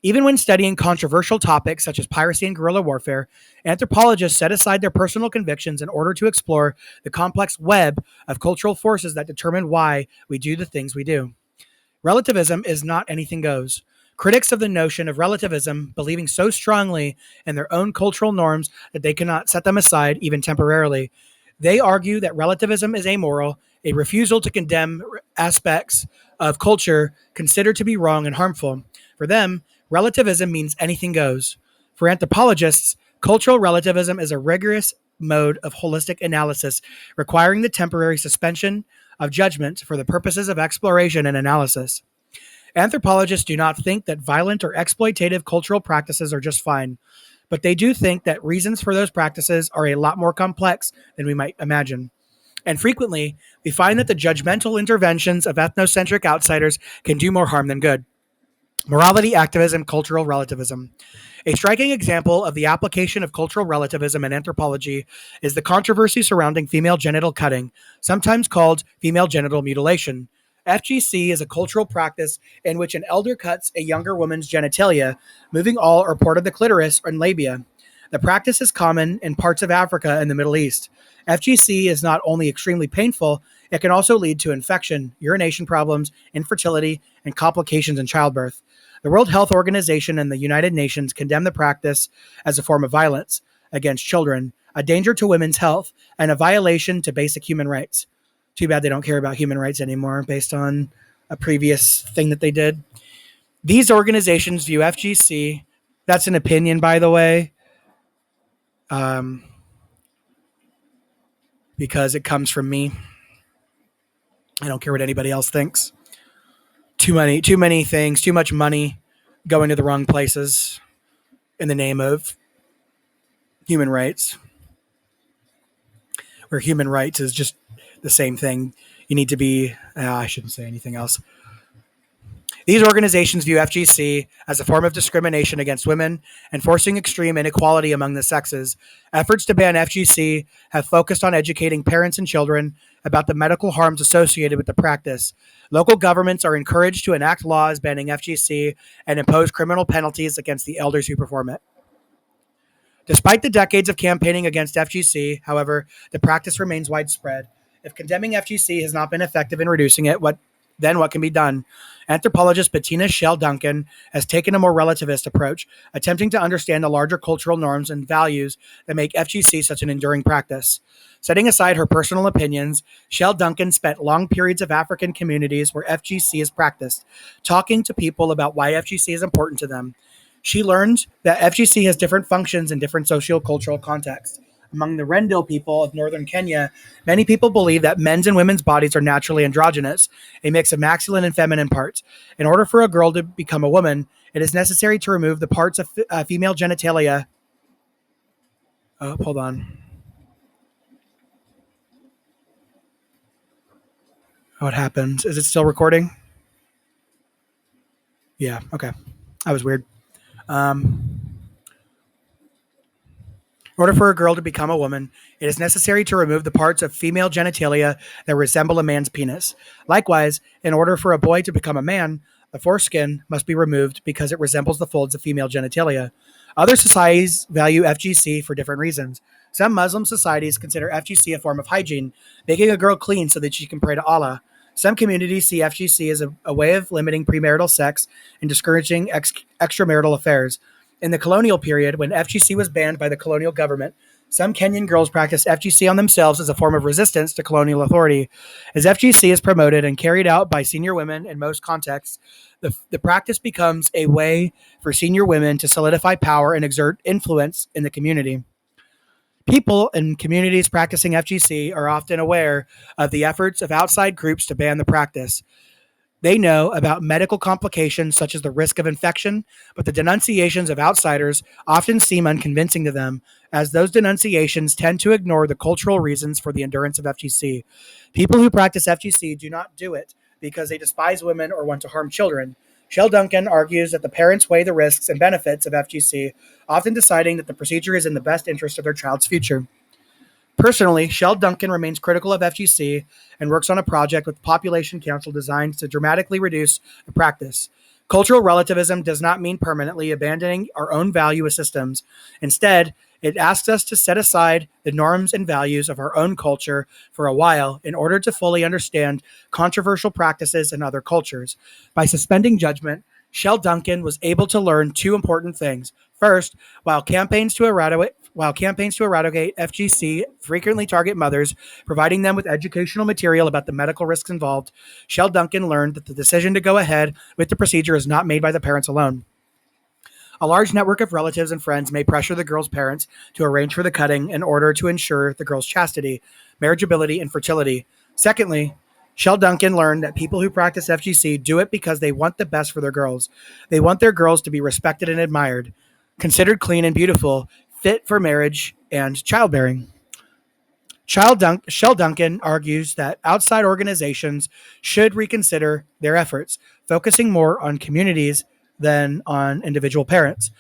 Even when studying controversial topics such as piracy and guerrilla warfare, anthropologists set aside their personal convictions in order to explore the complex web of cultural forces that determine why we do the things we do. Relativism is not anything goes. Critics of the notion of relativism believing so strongly in their own cultural norms that they cannot set them aside even temporarily. They argue that relativism is amoral, a refusal to condemn aspects of culture considered to be wrong and harmful. For them, relativism means anything goes. For anthropologists, cultural relativism is a rigorous mode of holistic analysis requiring the temporary suspension of judgment for the purposes of exploration and analysis. Anthropologists do not think that violent or exploitative cultural practices are just fine, but they do think that reasons for those practices are a lot more complex than we might imagine. And frequently, we find that the judgmental interventions of ethnocentric outsiders can do more harm than good. Morality, activism, cultural relativism. A striking example of the application of cultural relativism in anthropology is the controversy surrounding female genital cutting, sometimes called female genital mutilation. FGC is a cultural practice in which an elder cuts a younger woman's genitalia, moving all or part of the clitoris and labia. The practice is common in parts of Africa and the Middle East. FGC is not only extremely painful, it can also lead to infection, urination problems, infertility, and complications in childbirth. The World Health Organization and the United Nations condemn the practice as a form of violence against children, a danger to women's health, and a violation to basic human rights. Too bad they don't care about human rights anymore based on a previous thing that they did. These organizations view FGC, that's an opinion, by the way, because it comes from me. I don't care what anybody else thinks. Too many things, too much money going to the wrong places in the name of human rights, where human rights is just the same thing. You need to be, I shouldn't say anything else. These organizations view FGC as a form of discrimination against women, enforcing extreme inequality among the sexes. Efforts to ban FGC have focused on educating parents and children about the medical harms associated with the practice. Local governments are encouraged to enact laws banning FGC and impose criminal penalties against the elders who perform it. Despite the decades of campaigning against FGC, however, the practice remains widespread. If condemning FGC has not been effective in reducing it, what can be done? Anthropologist Bettina Shell Duncan has taken a more relativist approach, attempting to understand the larger cultural norms and values that make FGC such an enduring practice. Setting aside her personal opinions, Shell Duncan spent long periods of African communities where FGC is practiced, talking to people about why FGC is important to them. She learned that FGC has different functions in different socio-cultural contexts. Among the Rendille people of northern Kenya, many people believe that men's and women's bodies are naturally androgynous, a mix of masculine and feminine parts. In order for a girl to become a woman, it is necessary to remove the parts of female genitalia. Hold on. What happens? Is it still recording? Yeah, okay. That was weird. In order for a girl to become a woman, it is necessary to remove the parts of female genitalia that resemble a man's penis. Likewise, in order for a boy to become a man, the foreskin must be removed because it resembles the folds of female genitalia. Other societies value FGC for different reasons. Some Muslim societies consider FGC a form of hygiene, making a girl clean so that she can pray to Allah. Some communities see FGC as a way of limiting premarital sex and discouraging extramarital affairs. In the colonial period, when FGC was banned by the colonial government, some Kenyan girls practiced FGC on themselves as a form of resistance to colonial authority. As FGC is promoted and carried out by senior women in most contexts, the practice becomes a way for senior women to solidify power and exert influence in the community. People in communities practicing FGC are often aware of the efforts of outside groups to ban the practice. They know about medical complications such as the risk of infection, but the denunciations of outsiders often seem unconvincing to them, as those denunciations tend to ignore the cultural reasons for the endurance of FGC. People who practice FGC do not do it because they despise women or want to harm children. Shell Duncan argues that the parents weigh the risks and benefits of FGC, often deciding that the procedure is in the best interest of their child's future. Personally, Shell Duncan remains critical of FGC and works on a project with the Population Council designed to dramatically reduce the practice. Cultural relativism does not mean permanently abandoning our own value systems. Instead, it asks us to set aside the norms and values of our own culture for a while in order to fully understand controversial practices in other cultures. By suspending judgment, Shell Duncan was able to learn two important things. First, while campaigns to eradicate FGC frequently target mothers, providing them with educational material about the medical risks involved, Shell Duncan learned that the decision to go ahead with the procedure is not made by the parents alone. A large network of relatives and friends may pressure the girl's parents to arrange for the cutting in order to ensure the girl's chastity, marriageability, and fertility. Secondly, Shell Duncan learned that people who practice FGC do it because they want the best for their girls. They want their girls to be respected and admired, considered clean and beautiful, fit for marriage and childbearing. Shell Duncan argues that outside organizations should reconsider their efforts, focusing more on communities than on individual parents.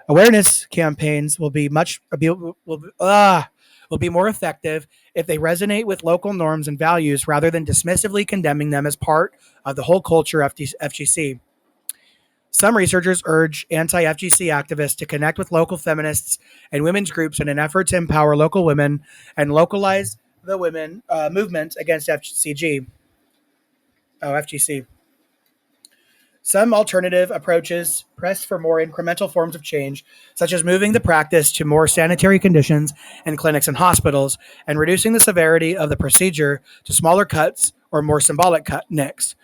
Awareness campaigns will be more effective if they resonate with local norms and values rather than dismissively condemning them as part of the whole culture of FGC. Some researchers urge anti-FGC activists to connect with local feminists and women's groups in an effort to empower local women and localize the women movement against FGC. Some alternative approaches press for more incremental forms of change, such as moving the practice to more sanitary conditions in clinics and hospitals, and reducing the severity of the procedure to smaller cuts or more symbolic nicks.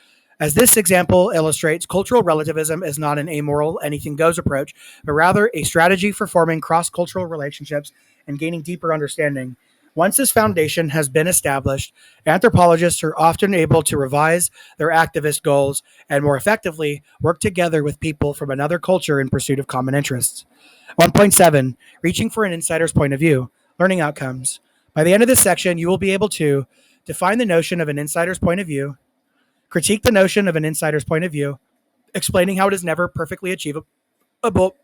As this example illustrates, cultural relativism is not an amoral, anything-goes approach, but rather a strategy for forming cross-cultural relationships and gaining deeper understanding. Once this foundation has been established, anthropologists are often able to revise their activist goals and more effectively work together with people from another culture in pursuit of common interests. 1.7, Reaching for an Insider's Point of View, Learning Outcomes. By the end of this section, you will be able to define the notion of an insider's point of view, critique the notion of an insider's point of view, explaining how it is never perfectly achievable.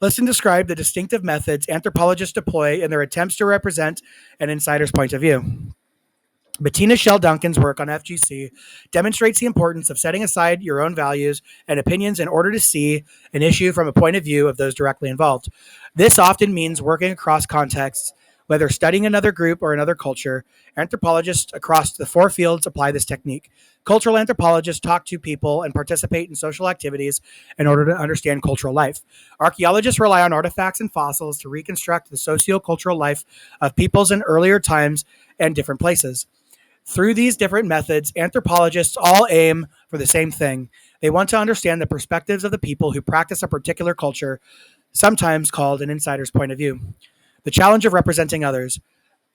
Let's describe the distinctive methods anthropologists deploy in their attempts to represent an insider's point of view. Bettina Shell Duncan's work on FGC demonstrates the importance of setting aside your own values and opinions in order to see an issue from a point of view of those directly involved. This often means working across contexts, whether studying another group or another culture. Anthropologists across the four fields apply this technique. Cultural anthropologists talk to people and participate in social activities in order to understand cultural life. Archaeologists rely on artifacts and fossils to reconstruct the socio-cultural life of peoples in earlier times and different places. Through these different methods, anthropologists all aim for the same thing. They want to understand the perspectives of the people who practice a particular culture, sometimes called an insider's point of view. The challenge of representing others.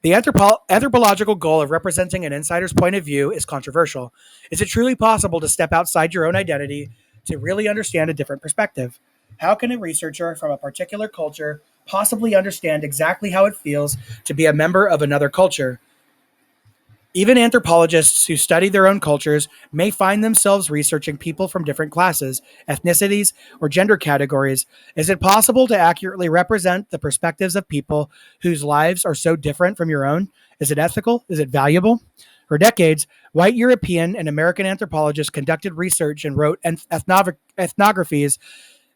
The anthropological goal of representing an insider's point of view is controversial. Is it truly possible to step outside your own identity to really understand a different perspective? How can a researcher from a particular culture possibly understand exactly how it feels to be a member of another culture? Even anthropologists who study their own cultures may find themselves researching people from different classes, ethnicities, or gender categories. Is it possible to accurately represent the perspectives of people whose lives are so different from your own? Is it ethical? Is it valuable? For decades, white European and American anthropologists conducted research and wrote ethnographies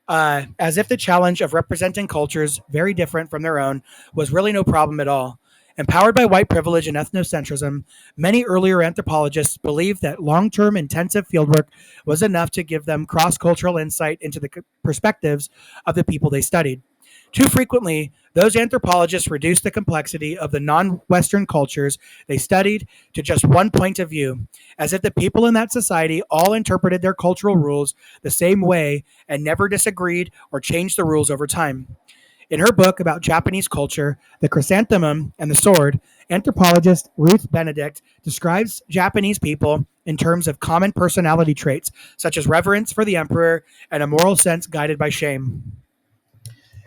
as if the challenge of representing cultures very different from their own was really no problem at all. Empowered by white privilege and ethnocentrism, many earlier anthropologists believed that long term intensive fieldwork was enough to give them cross cultural insight into the perspectives of the people they studied. Too frequently, those anthropologists reduced the complexity of the non Western cultures they studied to just one point of view, as if the people in that society all interpreted their cultural rules the same way and never disagreed or changed the rules over time. In her book about Japanese culture, The Chrysanthemum and the Sword, anthropologist Ruth Benedict describes Japanese people in terms of common personality traits, such as reverence for the emperor and a moral sense guided by shame.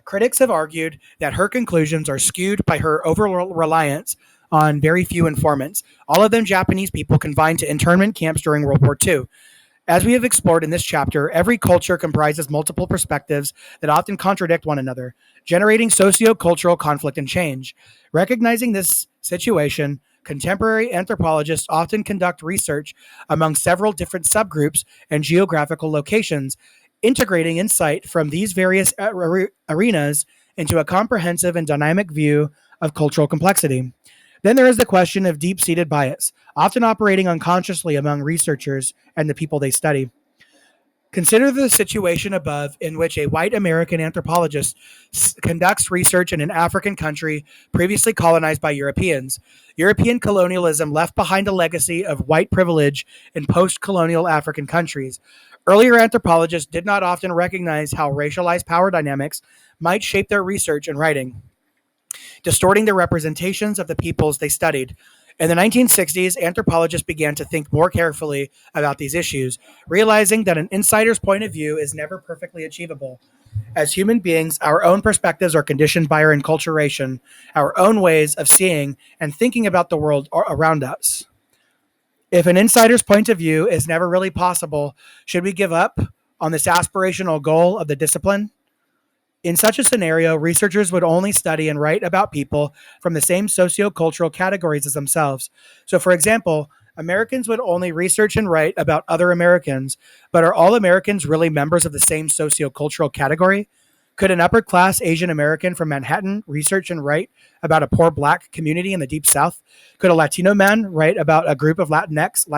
Critics have argued that her conclusions are skewed by her over reliance on very few informants, all of them Japanese people confined to internment camps during World War II. As we have explored in this chapter, every culture comprises multiple perspectives that often contradict one another, generating socio-cultural conflict and change. Recognizing this situation, contemporary anthropologists often conduct research among several different subgroups and geographical locations, integrating insight from these various arenas into a comprehensive and dynamic view of cultural complexity. Then there is the question of deep seated bias, often operating unconsciously among researchers and the people they study. Consider the situation above in which a white American anthropologist conducts research in an African country previously colonized by Europeans. European colonialism left behind a legacy of white privilege in post colonial African countries. Earlier anthropologists did not often recognize how racialized power dynamics might shape their research and writing, distorting their representations of the peoples they studied. In the 1960s, anthropologists began to think more carefully about these issues, realizing that an insider's point of view is never perfectly achievable. As human beings, our own perspectives are conditioned by our enculturation, our own ways of seeing and thinking about the world around us. If an insider's point of view is never really possible, should we give up on this aspirational goal of the discipline? In such a scenario, researchers would only study and write about people from the same sociocultural categories as themselves. So, for example, Americans would only research and write about other Americans, but are all Americans really members of the same sociocultural category? Could an upper class Asian American from Manhattan research and write about a poor black community in the Deep South? Could a Latino man write about a group of Latinx,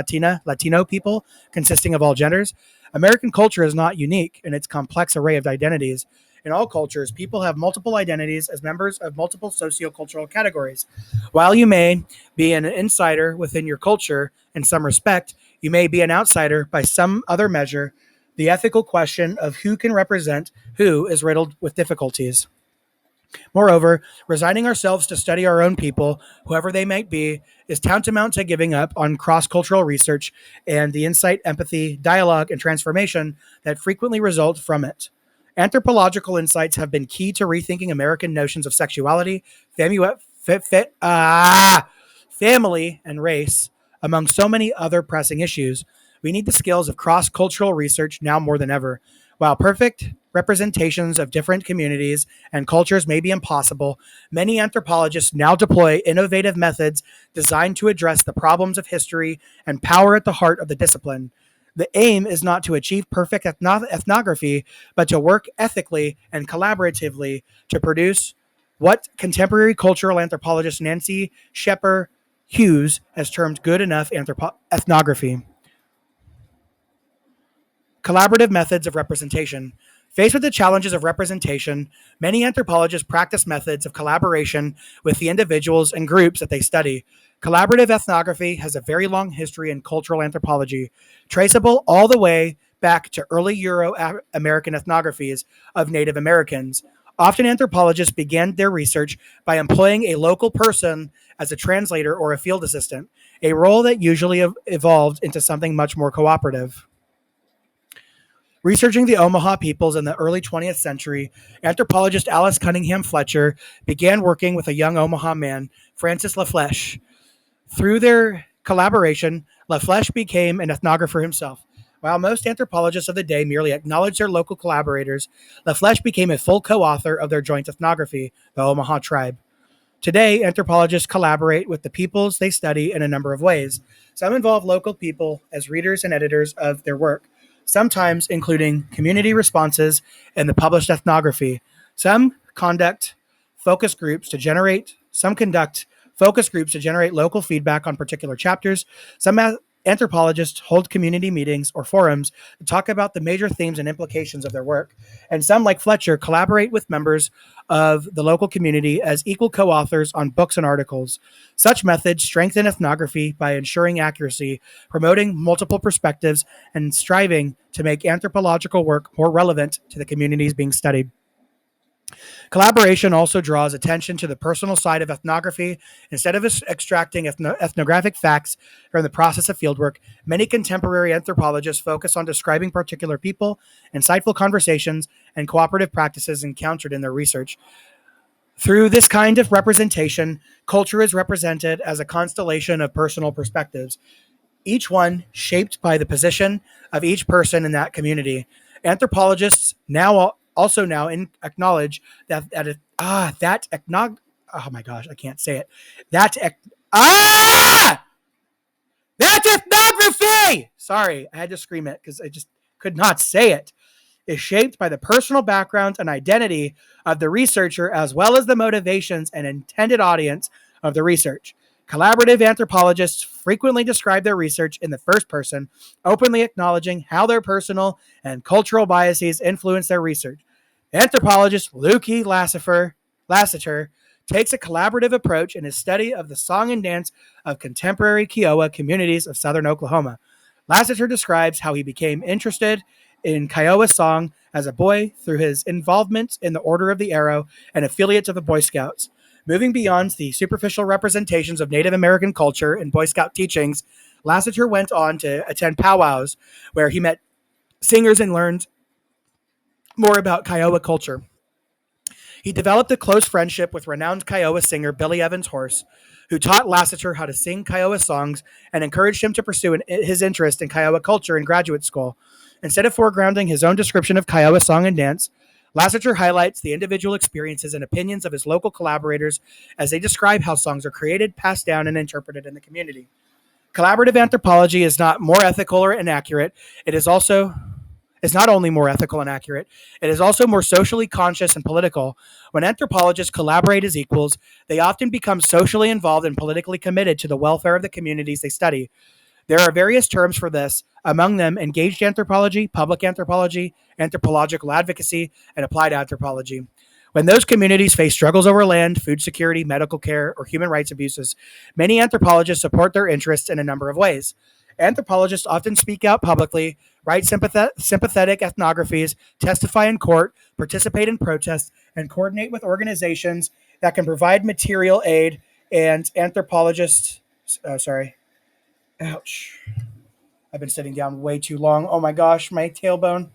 Latino people consisting of all genders? American culture is not unique in its complex array of identities. In all cultures, people have multiple identities as members of multiple sociocultural categories. While you may be an insider within your culture in some respect, you may be an outsider by some other measure. The ethical question of who can represent who is riddled with difficulties. Moreover, resigning ourselves to study our own people, whoever they might be, is tantamount to giving up on cross-cultural research and the insight, empathy, dialogue, and transformation that frequently result from it. Anthropological insights have been key to rethinking American notions of sexuality, family, and race, among so many other pressing issues. We need the skills of cross-cultural research now more than ever. While perfect representations of different communities and cultures may be impossible, many anthropologists now deploy innovative methods designed to address the problems of history and power at the heart of the discipline. The aim is not to achieve perfect ethnography, but to work ethically and collaboratively to produce what contemporary cultural anthropologist Nancy Shepper Hughes has termed good enough ethnography. Collaborative methods of representation. Faced with the challenges of representation, many anthropologists practice methods of collaboration with the individuals and groups that they study. Collaborative ethnography has a very long history in cultural anthropology, traceable all the way back to early Euro American ethnographies of Native Americans. Often, anthropologists began their research by employing a local person as a translator or a field assistant, a role that usually evolved into something much more cooperative. Researching the Omaha peoples in the early 20th century, anthropologist Alice Cunningham Fletcher began working with a young Omaha man, Francis LaFlèche. Through their collaboration, LaFlèche became an ethnographer himself. While most anthropologists of the day merely acknowledged their local collaborators, LaFlèche became a full co-author of their joint ethnography, the Omaha Tribe. Today, anthropologists collaborate with the peoples they study in a number of ways. Some involve local people as readers and editors of their work, sometimes including community responses in the published ethnography. Some conduct focus groups to generate local feedback on particular chapters. Some anthropologists hold community meetings or forums to talk about the major themes and implications of their work. And some, like Fletcher, collaborate with members of the local community as equal co-authors on books and articles. Such methods strengthen ethnography by ensuring accuracy, promoting multiple perspectives, and striving to make anthropological work more relevant to the communities being studied. Collaboration also draws attention to the personal side of ethnography. Instead of extracting ethnographic facts from the process of fieldwork, many contemporary anthropologists focus on describing particular people, insightful conversations, and cooperative practices encountered in their research. Through this kind of representation, culture is represented as a constellation of personal perspectives, each one shaped by the position of each person in that community. Anthropologists now acknowledge oh my gosh, I can't say it. That's ethnography. Sorry, I had to scream it because I just could not say it. Is shaped by the personal background and identity of the researcher, as well as the motivations and intended audience of the research. Collaborative anthropologists frequently describe their research in the first person, openly acknowledging how their personal and cultural biases influence their research. Anthropologist Lukey Lassiter takes a collaborative approach in his study of the song and dance of contemporary Kiowa communities of southern Oklahoma. Lassiter describes how he became interested in Kiowa song as a boy through his involvement in the Order of the Arrow and affiliate to the Boy Scouts. Moving beyond the superficial representations of Native American culture in Boy Scout teachings, Lassiter went on to attend powwows where he met singers and learned more about Kiowa culture. He developed a close friendship with renowned Kiowa singer Billy Evans Horse, who taught Lassiter how to sing Kiowa songs and encouraged him to pursue his interest in Kiowa culture in graduate school. Instead of foregrounding his own description of Kiowa song and dance, Lassiter highlights the individual experiences and opinions of his local collaborators as they describe how songs are created, passed down, and interpreted in the community. Collaborative anthropology is not more ethical or inaccurate. It is not only more ethical and accurate, it is also more socially conscious and political. When anthropologists collaborate as equals, they often become socially involved and politically committed to the welfare of the communities they study. There are various terms for this, among them engaged anthropology, public anthropology, anthropological advocacy, and applied anthropology. When those communities face struggles over land, food security, medical care, or human rights abuses, many anthropologists support their interests in a number of ways. Anthropologists often speak out publicly, write sympathetic ethnographies, testify in court, participate in protests, and coordinate with organizations that can provide material aid. And anthropologists, ouch. I've been sitting down way too long. Oh my gosh, my tailbone.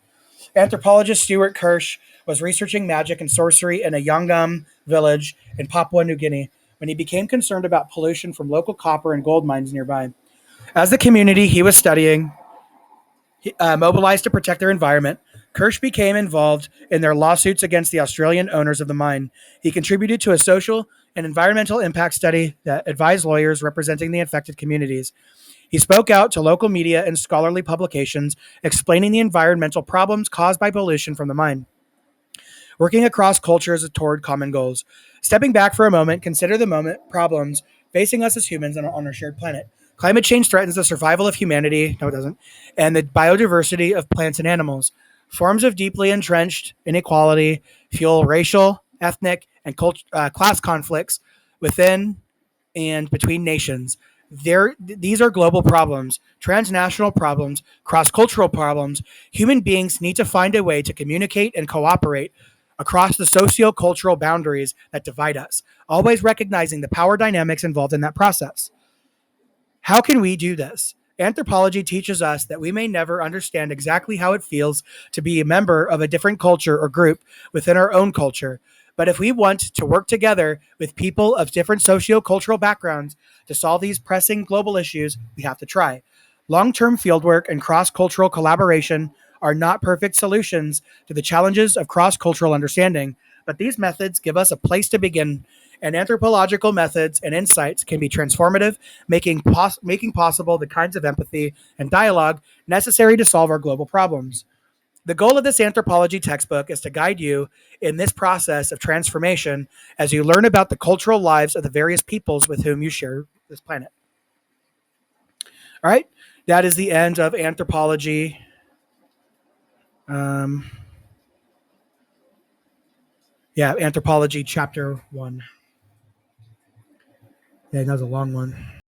Anthropologist Stuart Kirsch was researching magic and sorcery in a Yangam village in Papua New Guinea when he became concerned about pollution from local copper and gold mines nearby. As the community he was studying mobilized to protect their environment. Kirsch became involved in their lawsuits against the Australian owners of the mine. He contributed to a social and environmental impact study that advised lawyers representing the affected communities. He spoke out to local media and scholarly publications, explaining the environmental problems caused by pollution from the mine, working across cultures toward common goals. Stepping back for a moment, consider the moment problems facing us as humans on our shared planet. Climate change threatens the survival of humanity, no, it doesn't, and the biodiversity of plants and animals. Forms of deeply entrenched inequality fuel racial, ethnic, and class conflicts within and between nations. These are global problems, transnational problems, cross cultural problems. Human beings need to find a way to communicate and cooperate across the socio-cultural boundaries that divide us, always recognizing the power dynamics involved in that process. How can we do this? Anthropology teaches us that we may never understand exactly how it feels to be a member of a different culture or group within our own culture. But if we want to work together with people of different socio-cultural backgrounds to solve these pressing global issues, we have to try. Long-term fieldwork and cross-cultural collaboration are not perfect solutions to the challenges of cross-cultural understanding, but these methods give us a place to begin, and anthropological methods and insights can be transformative, making possible the kinds of empathy and dialogue necessary to solve our global problems. The goal of this anthropology textbook is to guide you in this process of transformation as you learn about the cultural lives of the various peoples with whom you share this planet. All right, that is the end of anthropology. Um, Anthropology chapter 1. Yeah, that was a long one.